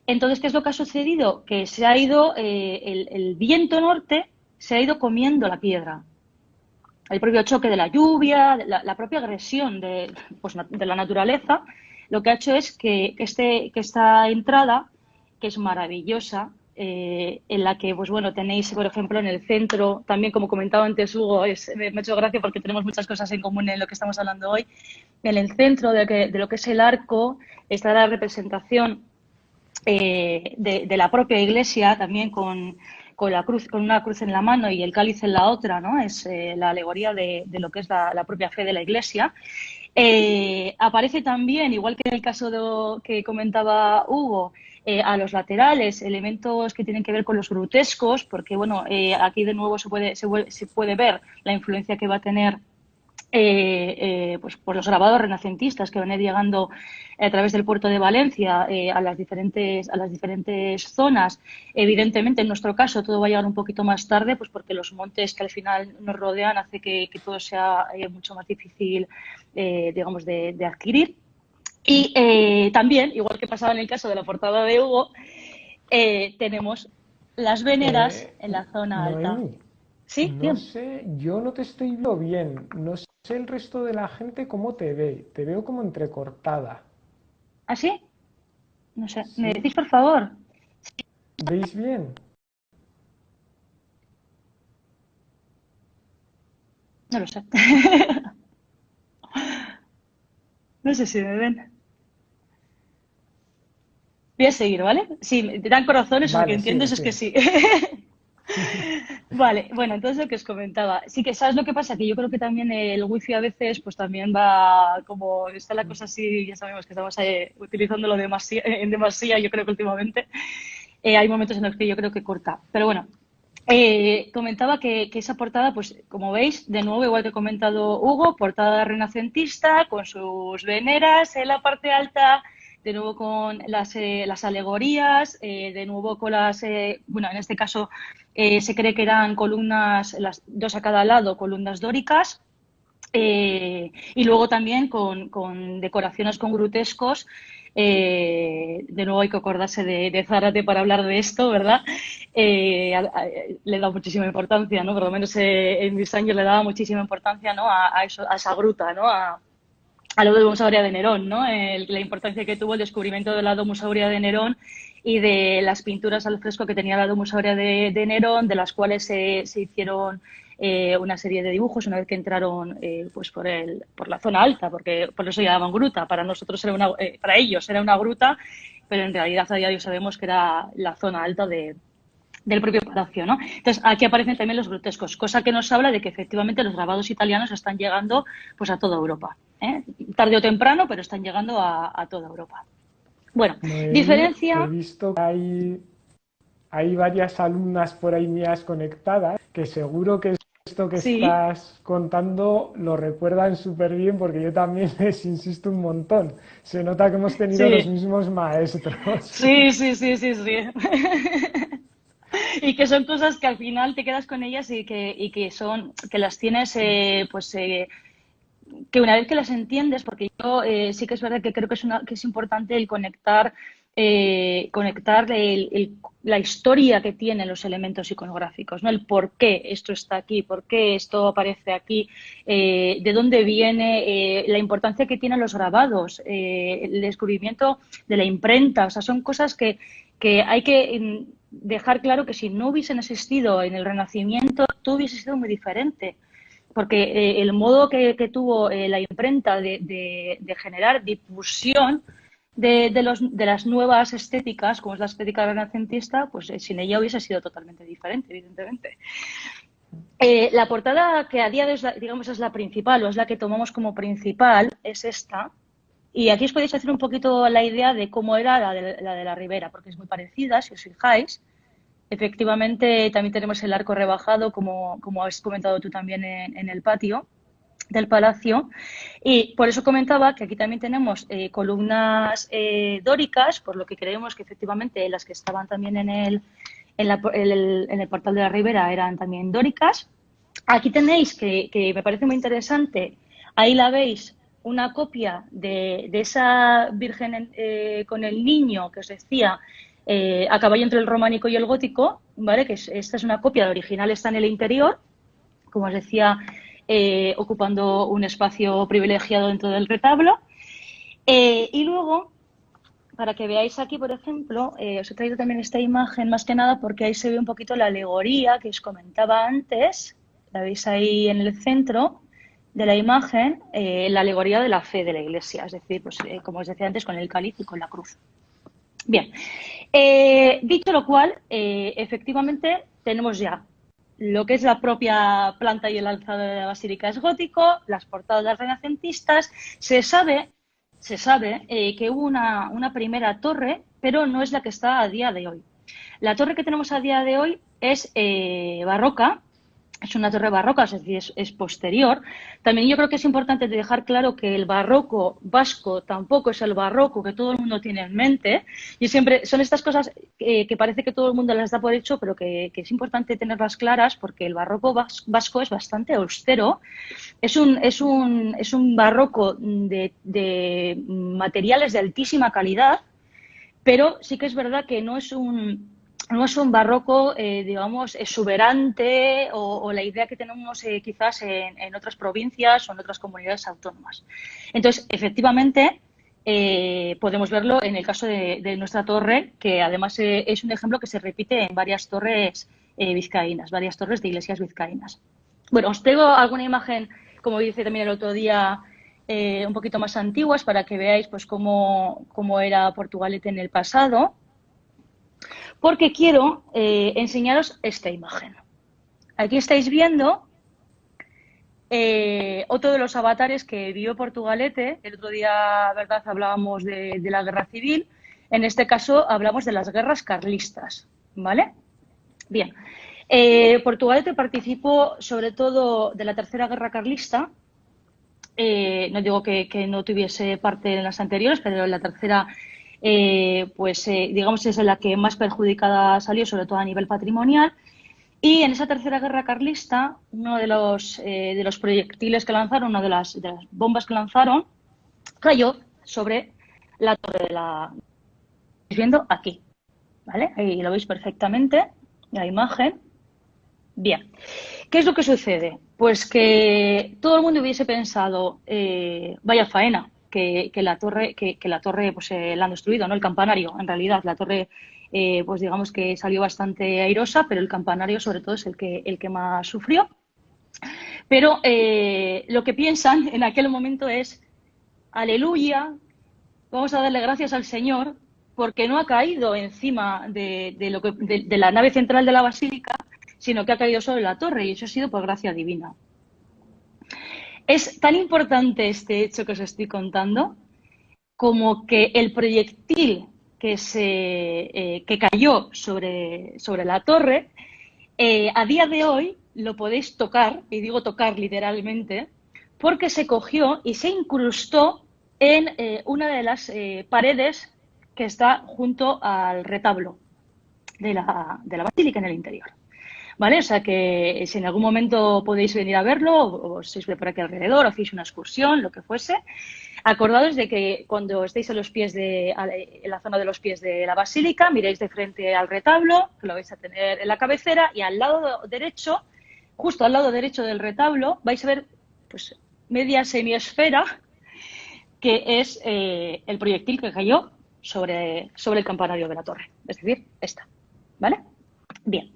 Entonces, ¿qué es lo que ha sucedido? Que se ha ido, el viento norte se ha ido comiendo la piedra. El propio choque de la lluvia, la propia agresión de la naturaleza, lo que ha hecho es que esta entrada, que es maravillosa, en la que, pues bueno, tenéis, por ejemplo, en el centro, también como comentaba antes Hugo, me ha hecho gracia porque tenemos muchas cosas en común en lo que estamos hablando hoy. En el centro de lo que es el arco está la representación de la propia iglesia, también con la cruz, con una cruz en la mano y el cáliz en la otra, ¿no? Es la alegoría de lo que es la propia fe de la iglesia. Aparece también, igual que en el caso que comentaba Hugo, a los laterales, elementos que tienen que ver con los grutescos, porque bueno, aquí de nuevo se puede ver la influencia que va a tener pues por los grabados renacentistas que van a ir llegando a través del puerto de Valencia a las diferentes zonas. Evidentemente, en nuestro caso, todo va a llegar un poquito más tarde, pues porque los montes que al final nos rodean hace que todo sea mucho más difícil, digamos, de adquirir. Y también, igual que pasaba en el caso de la portada de Hugo, tenemos las veneras en la zona alta. Noemi, ¿Sí? no Bien. sé, yo no te estoy viendo bien, no sé el resto de la gente cómo te ve, te veo como entrecortada. ¿Así? No sé, ¿me Sí. decís por favor? ¿Veis bien? No lo sé. No sé si me ven. Voy a seguir, ¿vale? Si te dan corazones, o lo que Vale, entiendes sigue, es que sigue. sí. Vale, bueno, entonces lo que os comentaba. Sí que, ¿sabes lo que pasa? Que yo creo que también el wifi a veces, pues también va, como está la cosa así, ya sabemos que estamos utilizándolo en demasía, yo creo que últimamente, hay momentos en los que yo creo que corta. Pero bueno, comentaba que esa portada, pues como veis, de nuevo, igual que ha comentado Hugo, portada renacentista, con sus veneras en la parte alta, de nuevo con las alegorías, de nuevo con bueno, en este caso se cree que eran columnas, las dos a cada lado, columnas dóricas, y luego también con decoraciones con grutescos. De nuevo hay que acordarse de Zárate para hablar de esto, ¿verdad? Le da muchísima importancia, ¿no? Por lo menos en mis años le daba muchísima importancia, ¿no? A esa gruta, ¿no? A lo de Domus Aurea de Nerón, ¿no? La importancia que tuvo el descubrimiento de la Domus Aurea de Nerón y de las pinturas al fresco que tenía la Domus Aurea de Nerón, de las cuales se hicieron una serie de dibujos una vez que entraron pues por la zona alta, porque por eso llamaban gruta. Para nosotros para ellos era una gruta, pero en realidad a día de hoy sabemos que era la zona alta del propio palacio, ¿no? Entonces, aquí aparecen también los grutescos, cosa que nos habla de que efectivamente los grabados italianos están llegando pues a toda Europa, ¿eh? Tarde o temprano, pero están llegando a toda Europa. Bueno, Noemí, he diferencia, visto que hay varias alumnas por ahí mías conectadas que seguro que esto que sí, estás contando lo recuerdan súper bien porque yo también les insisto un montón. Se nota que hemos tenido los sí, mismos maestros. sí, sí, sí, sí, sí. Y que son cosas que al final te quedas con ellas que las tienes, que una vez que las entiendes, porque yo sí que es verdad que creo que es importante el conectar la historia que tienen los elementos iconográficos, ¿no? El por qué esto está aquí, por qué esto aparece aquí, de dónde viene, la importancia que tienen los grabados, el descubrimiento de la imprenta, o sea, son cosas que hay que dejar claro que si no hubiesen existido en el Renacimiento, todo hubiese sido muy diferente porque el modo que tuvo la imprenta de generar difusión de las nuevas estéticas, como es la estética renacentista, pues sin ella hubiese sido totalmente diferente, evidentemente. La portada que a día de hoy, digamos, es la principal o es la que tomamos como principal es esta. Y aquí os podéis hacer un poquito la idea de cómo era la de la Ribera, porque es muy parecida, si os fijáis. Efectivamente, también tenemos el arco rebajado, como has comentado tú también en el patio del palacio. Y por eso comentaba que aquí también tenemos columnas dóricas, por lo que creemos que efectivamente las que estaban también en el portal de la Ribera eran también dóricas. Aquí tenéis que me parece muy interesante, ahí la veis, una copia de esa Virgen con el niño que os decía, a caballo entre el románico y el gótico, ¿vale? Esta es una copia, la original está en el interior, como os decía, ocupando un espacio privilegiado dentro del retablo. Y luego, para que veáis aquí, por ejemplo, os he traído también esta imagen más que nada porque ahí se ve un poquito la alegoría que os comentaba antes. La veis ahí en el centro de la imagen, la alegoría de la fe de la Iglesia, es decir, pues, como os decía antes, con el cáliz y con la cruz. Bien, dicho lo cual, efectivamente tenemos ya lo que es la propia planta y el alzado de la basílica es gótico, las portadas renacentistas. Se sabe que hubo una primera torre, pero no es la que está a día de hoy. La torre que tenemos a día de hoy es barroca, es una torre barroca, es decir, es posterior. También yo creo que es importante dejar claro que el barroco vasco tampoco es el barroco que todo el mundo tiene en mente. Y siempre son estas cosas que parece que todo el mundo las da por hecho, pero que es importante tenerlas claras porque el barroco vasco es bastante austero. Es un barroco de materiales de altísima calidad, pero sí que es verdad que no es un barroco, digamos, exuberante o la idea que tenemos quizás en otras provincias o en otras comunidades autónomas. Entonces, efectivamente, podemos verlo en el caso de nuestra torre, que además es un ejemplo que se repite en varias torres vizcaínas, varias torres de iglesias vizcaínas. Bueno, os traigo alguna imagen, como dice también el otro día, un poquito más antiguas para que veáis pues cómo era Portugalete en el pasado, porque quiero enseñaros esta imagen. Aquí estáis viendo otro de los avatares que vio Portugalete. El otro día, ¿verdad?, hablábamos de la guerra civil. En este caso hablamos de las guerras carlistas, ¿vale? Bien. Portugalete participó sobre todo de la Tercera Guerra Carlista. No digo que no tuviese parte en las anteriores, pero en la tercera, digamos, es la que más perjudicada salió, sobre todo a nivel patrimonial. Y en esa Tercera Guerra Carlista, uno de los proyectiles que lanzaron, una de las bombas que lanzaron, cayó sobre la torre de la... ¿Estáis viendo? Aquí, ¿vale? Ahí lo veis perfectamente, la imagen. Bien, ¿qué es lo que sucede? Pues que todo el mundo hubiese pensado, vaya faena, que la torre pues, la han destruido, ¿no? El campanario, en realidad, la torre, pues digamos que salió bastante airosa, pero el campanario sobre todo es el que más sufrió. Pero lo que piensan en aquel momento es, aleluya, vamos a darle gracias al Señor porque no ha caído encima de la nave central de la basílica, sino que ha caído sobre la torre, y eso ha sido por gracia divina. Es tan importante este hecho que os estoy contando como que el proyectil que cayó sobre la torre, a día de hoy lo podéis tocar, y digo tocar literalmente, porque se cogió y se incrustó en una de las paredes que está junto al retablo de la basílica en el interior. ¿Vale? O sea que si en algún momento podéis venir a verlo, o estáis por aquí alrededor, o hacéis una excursión, lo que fuese, acordaos de que cuando estéis en la zona de los pies de la basílica, miréis de frente al retablo, que lo vais a tener en la cabecera, y al lado derecho, justo al lado derecho del retablo, vais a ver pues media semiesfera, que es el proyectil que cayó sobre el campanario de la torre, es decir, esta, ¿vale? Bien.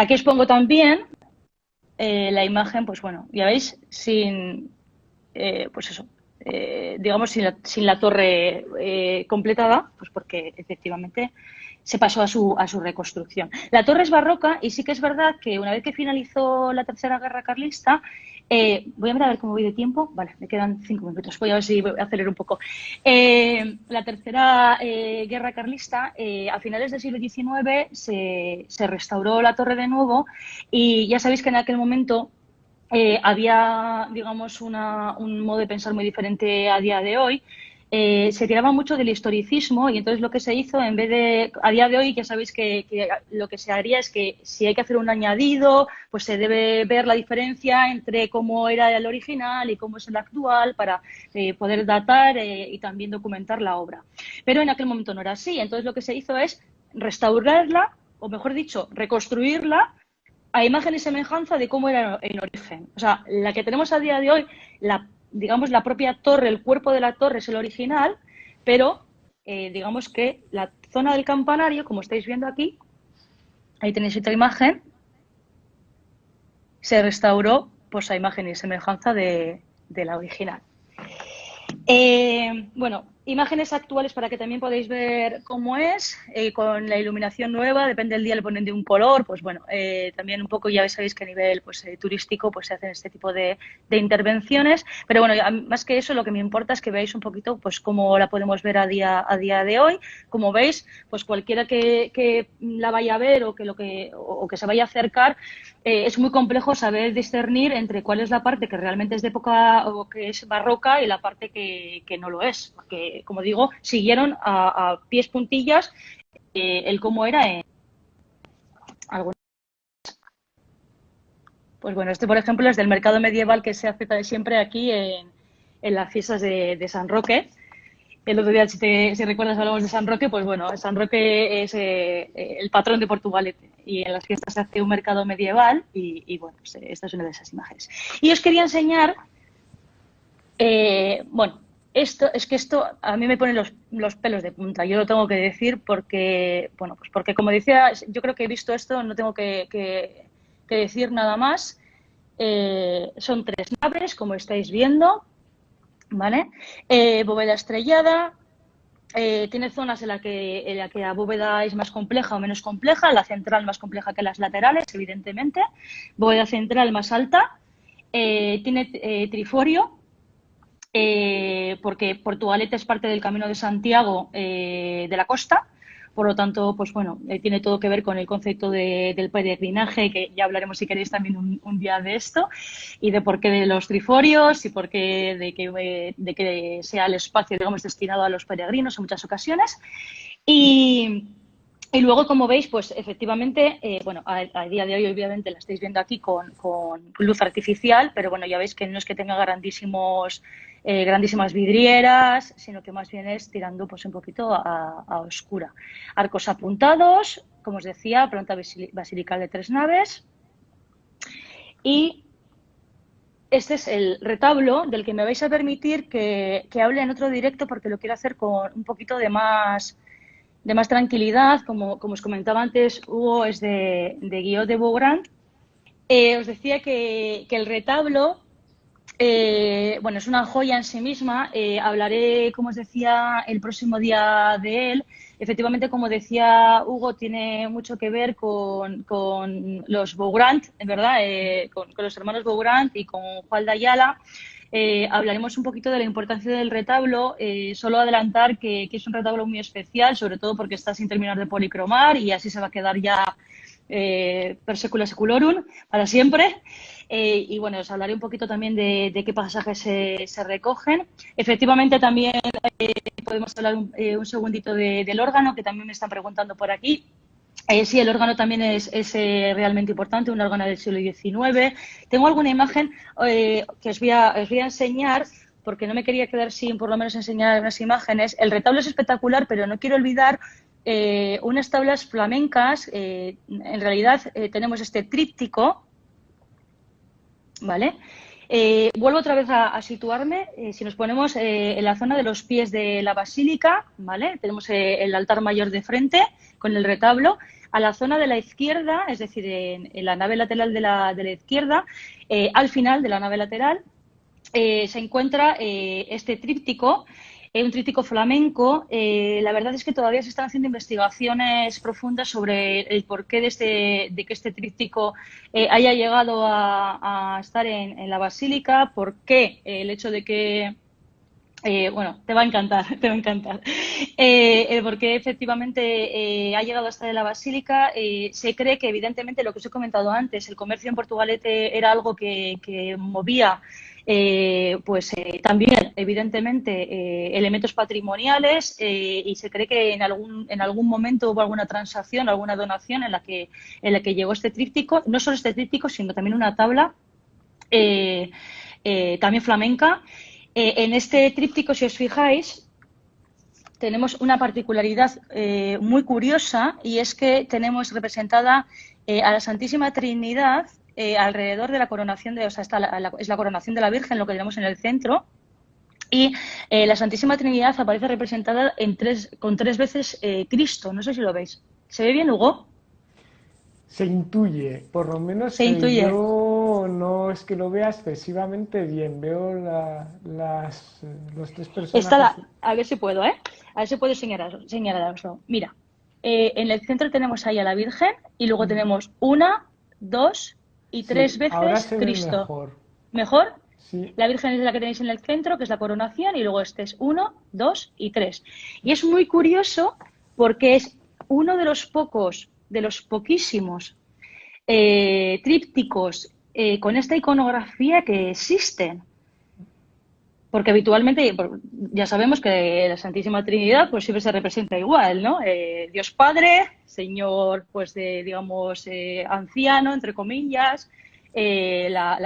Aquí os pongo también la imagen, pues bueno, ya veis, pues eso, digamos sin la torre completada, pues porque efectivamente se pasó a su reconstrucción. La torre es barroca y sí que es verdad que una vez que finalizó la Tercera Guerra Carlista, voy a ver cómo voy de tiempo. Vale, me quedan 5 minutos. Voy a ver si acelero un poco. La Tercera Guerra Carlista, a finales del siglo XIX, se restauró la torre de nuevo, y ya sabéis que en aquel momento había, digamos, un modo de pensar muy diferente a día de hoy. Se tiraba mucho del historicismo, y entonces lo que se hizo, en vez de, a día de hoy ya sabéis que lo que se haría es que si hay que hacer un añadido, pues se debe ver la diferencia entre cómo era el original y cómo es el actual para poder datar y también documentar la obra. Pero en aquel momento no era así, entonces lo que se hizo es restaurarla, o mejor dicho, reconstruirla a imagen y semejanza de cómo era en origen. O sea, la que tenemos a día de hoy, digamos, la propia torre, el cuerpo de la torre es el original, pero digamos que la zona del campanario, como estáis viendo aquí, ahí tenéis otra imagen, se restauró pues a imagen y semejanza de la original. Bueno, imágenes actuales para que también podáis ver cómo es, con la iluminación nueva, depende del día le ponen de un color, pues bueno, también un poco ya sabéis que a nivel pues, turístico pues se hacen este tipo de intervenciones, pero bueno, más que eso lo que me importa es que veáis un poquito pues cómo la podemos ver a día de hoy. Como veis, pues cualquiera que la vaya a ver o que se vaya a acercar, es muy complejo saber discernir entre cuál es la parte que realmente es de época o que es barroca y la parte que no lo es, porque, como digo, siguieron a pies puntillas el cómo era en algunos. Pues bueno, este por ejemplo es del mercado medieval que se hace siempre aquí en las fiestas de San Roque. El otro día, si recuerdas, hablamos de San Roque, pues bueno, San Roque es el patrón de Portugalete, y en las fiestas se hace un mercado medieval y bueno, pues, esta es una de esas imágenes. Y os quería enseñar, bueno, esto a mí me pone los pelos de punta, yo lo tengo que decir porque, bueno, pues porque como decía, yo creo que he visto esto, no tengo que decir nada más. Son 3 naves, como estáis viendo, ¿vale? Bóveda estrellada, tiene zonas en la que la bóveda es más compleja o menos compleja, la central más compleja que las laterales, evidentemente, bóveda central más alta, tiene triforio, porque Portugalete es parte del Camino de Santiago de la costa, por lo tanto, pues bueno, tiene todo que ver con el concepto del peregrinaje, que ya hablaremos si queréis también un día de esto, y de por qué de los triforios y por qué de que sea el espacio, digamos, destinado a los peregrinos en muchas ocasiones. Y, y luego, como veis, pues efectivamente, bueno, a día de hoy obviamente la estáis viendo aquí con luz artificial, pero bueno, ya veis que no es que tenga grandísimas vidrieras, sino que más bien es tirando pues un poquito a oscura. Arcos apuntados, como os decía, planta basilical de 3 naves. Y este es el retablo del que me vais a permitir que hable en otro directo, porque lo quiero hacer con un poquito de más tranquilidad. Como os comentaba antes, Hugo es de Guillot de Beaugrand. Os decía que el retablo, bueno, es una joya en sí misma. Hablaré, como os decía, el próximo día de él. Efectivamente, como decía Hugo, tiene mucho que ver con los Beaugrand, en verdad, con los hermanos Beaugrand y con Juan de Ayala. Hablaremos un poquito de la importancia del retablo. Solo adelantar que es un retablo muy especial, sobre todo porque está sin terminar de policromar y así se va a quedar ya per secula seculorum, para siempre. Y bueno, os hablaré un poquito también de qué pasajes se recogen. Efectivamente, también podemos hablar un segundito del órgano, que también me están preguntando por aquí. Sí, el órgano también es realmente importante, un órgano del siglo XIX. Tengo alguna imagen que os voy a enseñar, porque no me quería quedar sin por lo menos enseñar unas imágenes. El retablo es espectacular, pero no quiero olvidar unas tablas flamencas. En realidad tenemos este tríptico, ¿vale? Vuelvo otra vez a situarme. Si nos ponemos en la zona de los pies de la basílica, ¿vale? Tenemos el altar mayor de frente con el retablo. A la zona de la izquierda, es decir, en la nave lateral de la izquierda, al final de la nave lateral, se encuentra este tríptico, un tríptico flamenco. La verdad es que todavía se están haciendo investigaciones profundas sobre el porqué de que este tríptico haya llegado a estar en la basílica, por qué el hecho de que bueno, te va a encantar, te va a encantar. Porque efectivamente ha llegado hasta de la basílica. Se cree que evidentemente lo que os he comentado antes, el comercio en Portugalete era algo que movía también evidentemente elementos patrimoniales, y se cree que en algún momento hubo alguna transacción, alguna donación en la que llegó este tríptico, no solo este tríptico, sino también una tabla también flamenca. En este tríptico, si os fijáis, tenemos una particularidad muy curiosa, y es que tenemos representada a la Santísima Trinidad alrededor de la coronación o sea, es la coronación de la Virgen, lo que tenemos en el centro, y la Santísima Trinidad aparece representada con 3 veces Cristo. No sé si lo veis. ¿Se ve bien, Hugo? Se intuye, por lo menos Se intuye. yo no es que lo vea excesivamente bien, veo los 3 personajes. A ver si puedo, ¿eh? A ver si puedo señalaroslo. Mira, en el centro tenemos ahí a la Virgen y luego tenemos 1, 2 y 3 Sí, ahora veces se ve Cristo. mejor. ¿Mejor? Sí, La Virgen es la que tenéis en el centro, que es la coronación, y luego este es 1, 2 y 3. Y es muy curioso porque es uno de los poquísimos trípticos con esta iconografía que existen. Porque habitualmente ya sabemos que la Santísima Trinidad pues siempre se representa igual, ¿no? Dios Padre, Señor, pues digamos, anciano, entre comillas,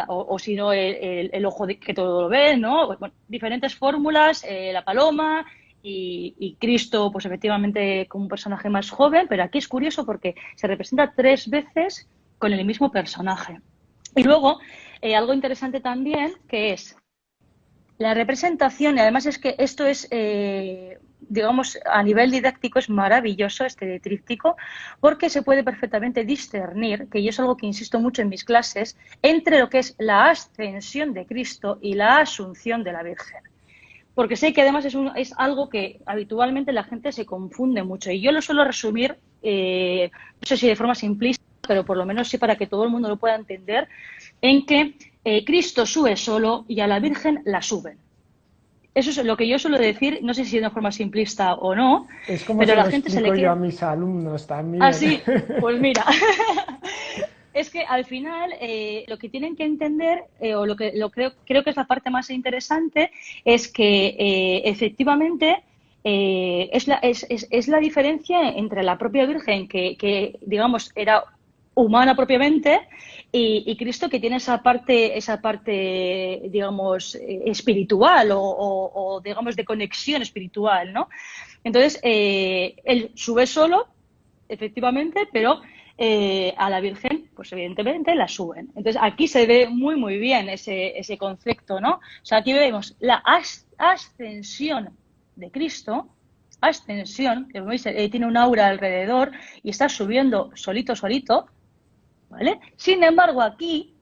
o si no, el ojo que todo lo ve, ¿no? Bueno, diferentes fórmulas, la paloma y Cristo, pues efectivamente como un personaje más joven, pero aquí es curioso porque se representa 3 veces con el mismo personaje. Y luego, algo interesante también, que es la representación, y además es que esto es, digamos, a nivel didáctico es maravilloso este tríptico, porque se puede perfectamente discernir, que yo es algo que insisto mucho en mis clases, entre lo que es la ascensión de Cristo y la asunción de la Virgen. Porque sé que además es algo que habitualmente la gente se confunde mucho. Y yo lo suelo resumir, no sé si de forma simplista, pero por lo menos sí para que todo el mundo lo pueda entender, en que Cristo sube solo y a la Virgen la suben. Eso es lo que yo suelo decir, no sé si de una forma simplista o no, Es como pero se a la lo gente se le explico yo a queda mis alumnos también. así. Pues mira, es que al final lo que tienen que entender, o creo que es la parte más interesante, es que efectivamente es la diferencia entre la propia Virgen, que digamos era humana propiamente, y Cristo, que tiene esa parte digamos, espiritual o, digamos, de conexión espiritual, ¿no? Entonces, él sube solo, efectivamente, pero a la Virgen, pues evidentemente la suben. Entonces, aquí se ve muy, muy bien ese concepto, ¿no? O sea, aquí vemos la ascensión de Cristo, ascensión, que veis, tiene un aura alrededor y está subiendo solito, solito, ¿vale? Sin embargo, aquí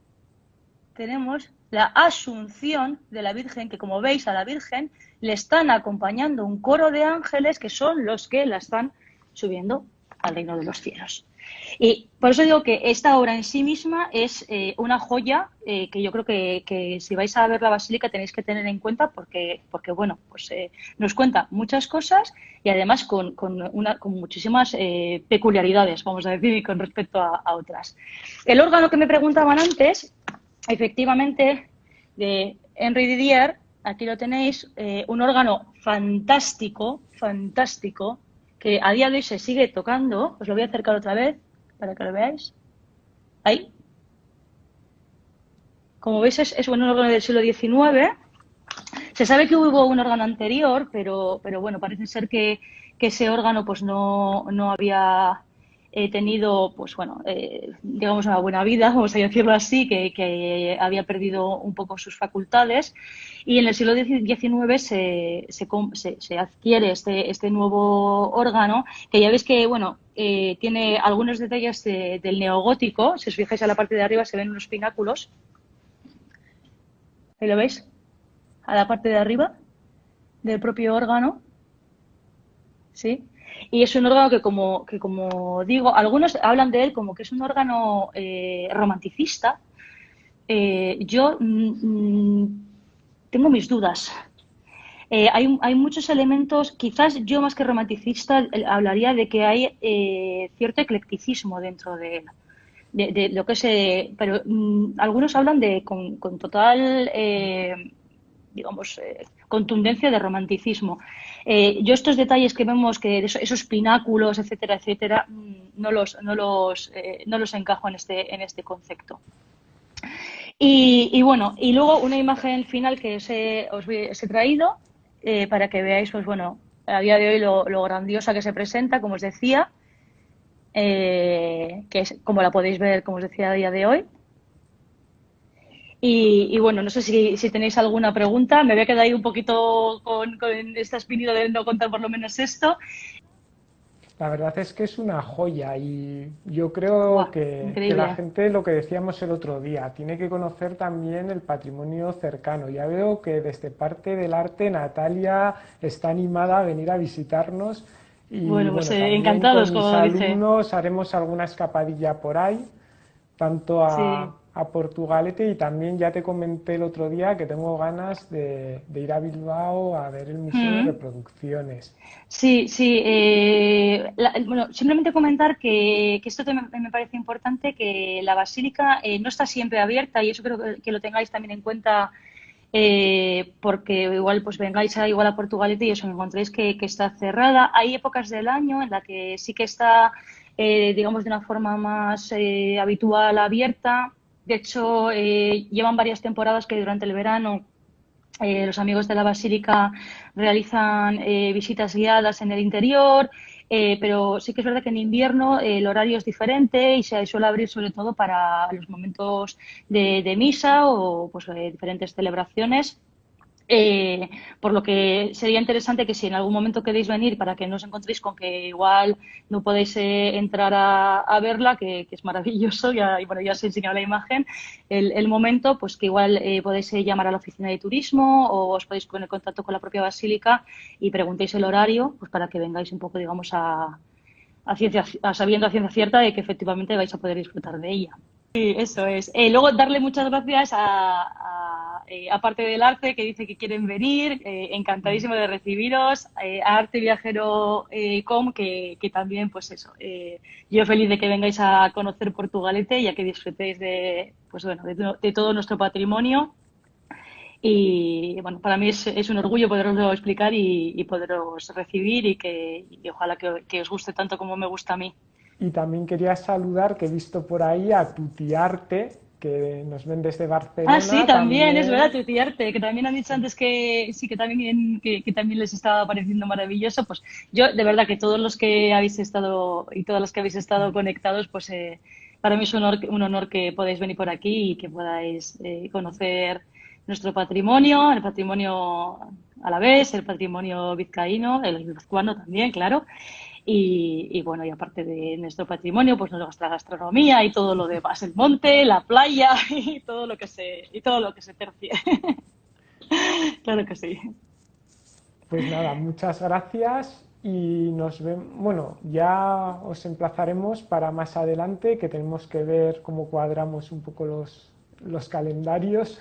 tenemos la asunción de la Virgen, que como veis a la Virgen le están acompañando un coro de ángeles que son los que la están subiendo al reino de los cielos. Y por eso digo que esta obra en sí misma es una joya que yo creo que si vais a ver la basílica tenéis que tener en cuenta porque bueno, pues nos cuenta muchas cosas y además con muchísimas peculiaridades, vamos a decir, con respecto a otras. El órgano que me preguntaban antes, efectivamente, de Henri Didier, aquí lo tenéis, un órgano fantástico, fantástico, que a día de hoy se sigue tocando. Os lo voy a acercar otra vez para que lo veáis. Ahí. Como veis, es un órgano del siglo XIX. Se sabe que hubo un órgano anterior, pero bueno, parece ser que ese órgano pues no había tenido, pues bueno, digamos una buena vida, vamos a decirlo así, que había perdido un poco sus facultades. Y en el siglo XIX se adquiere este nuevo órgano, que ya veis que, bueno, tiene algunos detalles del neogótico. Si os fijáis a la parte de arriba se ven unos pináculos. ¿Ahí lo veis? A la parte de arriba del propio órgano, ¿sí? Y es un órgano que como digo, algunos hablan de él como que es un órgano romanticista. Yo tengo mis dudas. Hay muchos elementos, quizás yo más que romanticista hablaría de que hay cierto eclecticismo dentro de él. De lo que es, pero algunos hablan con total digamos, contundencia de romanticismo. Yo estos detalles que vemos, que esos pináculos, etcétera, etcétera, no los encajo en este concepto. Y bueno, y luego una imagen final que os he traído para que veáis, pues bueno, a día de hoy lo grandiosa que se presenta, como os decía, que es como la podéis ver, como os decía, a día de hoy. Y bueno, no sé si tenéis alguna pregunta. Me voy a quedar ahí un poquito con esta espinita de no contar por lo menos esto. La verdad es que es una joya y yo creo ¡Guau! que la Increíble. gente, lo que decíamos el otro día, tiene que conocer también el patrimonio cercano. Ya veo que desde parte del arte Natalia está animada a venir a visitarnos y Bueno, pues bueno, también con encantados, mis como dice. alumnos haremos alguna escapadilla por ahí tanto Sí. a Portugalete y también ya te comenté el otro día que tengo ganas de ir a Bilbao a ver el Museo de Mm. Reproducciones. Sí, sí. Bueno, simplemente comentar que esto me parece importante, que la basílica no está siempre abierta y eso creo que lo tengáis también en cuenta porque igual pues vengáis igual a Portugalete y os encontréis que está cerrada. Hay épocas del año en la que sí que está, digamos, de una forma más habitual abierta. De hecho, llevan varias temporadas que durante el verano los amigos de la Basílica realizan visitas guiadas en el interior, pero sí que es verdad que en invierno el horario es diferente y se suele abrir sobre todo para los momentos de misa o pues, diferentes celebraciones. Por lo que sería interesante que si en algún momento queréis venir para que no os encontréis con que igual no podéis entrar a verla, que es maravilloso, y bueno, ya os he enseñado la imagen, el momento, pues que igual podéis llamar a la oficina de turismo o os podéis poner en contacto con la propia basílica y preguntéis el horario, pues para que vengáis un poco, digamos, sabiendo a ciencia cierta de que efectivamente vais a poder disfrutar de ella. Sí, eso es. Luego darle muchas gracias aparte del Arce, que dice que quieren venir, encantadísimo de recibiros, a Arte Viajero Com, que también, pues eso, yo feliz de que vengáis a conocer Portugalete y a que disfrutéis de, pues bueno, de todo nuestro patrimonio. Y bueno, para mí es un orgullo poderoslo explicar y poderos recibir y ojalá que os guste tanto como me gusta a mí. Y también quería saludar, que he visto por ahí a Tutiarte, que nos ven desde Ah, sí, Barcelona también, es verdad, también. Tutiarte, que también han dicho Sí. antes que sí, que también les estaba pareciendo maravilloso. Pues yo, de verdad, que todos los que habéis estado y todas las que habéis estado conectados, pues para mí es un honor que podáis venir por aquí y que podáis conocer nuestro patrimonio, el patrimonio alavés, el patrimonio vizcaíno, el guipuzcoano también, claro. Y bueno, y aparte de nuestro patrimonio, pues nuestra gastronomía y todo lo demás, el monte, la playa y todo lo que se tercie. Claro que sí. Pues nada, muchas gracias y nos vemos. Bueno, ya os emplazaremos para más adelante, que tenemos que ver cómo cuadramos un poco los calendarios.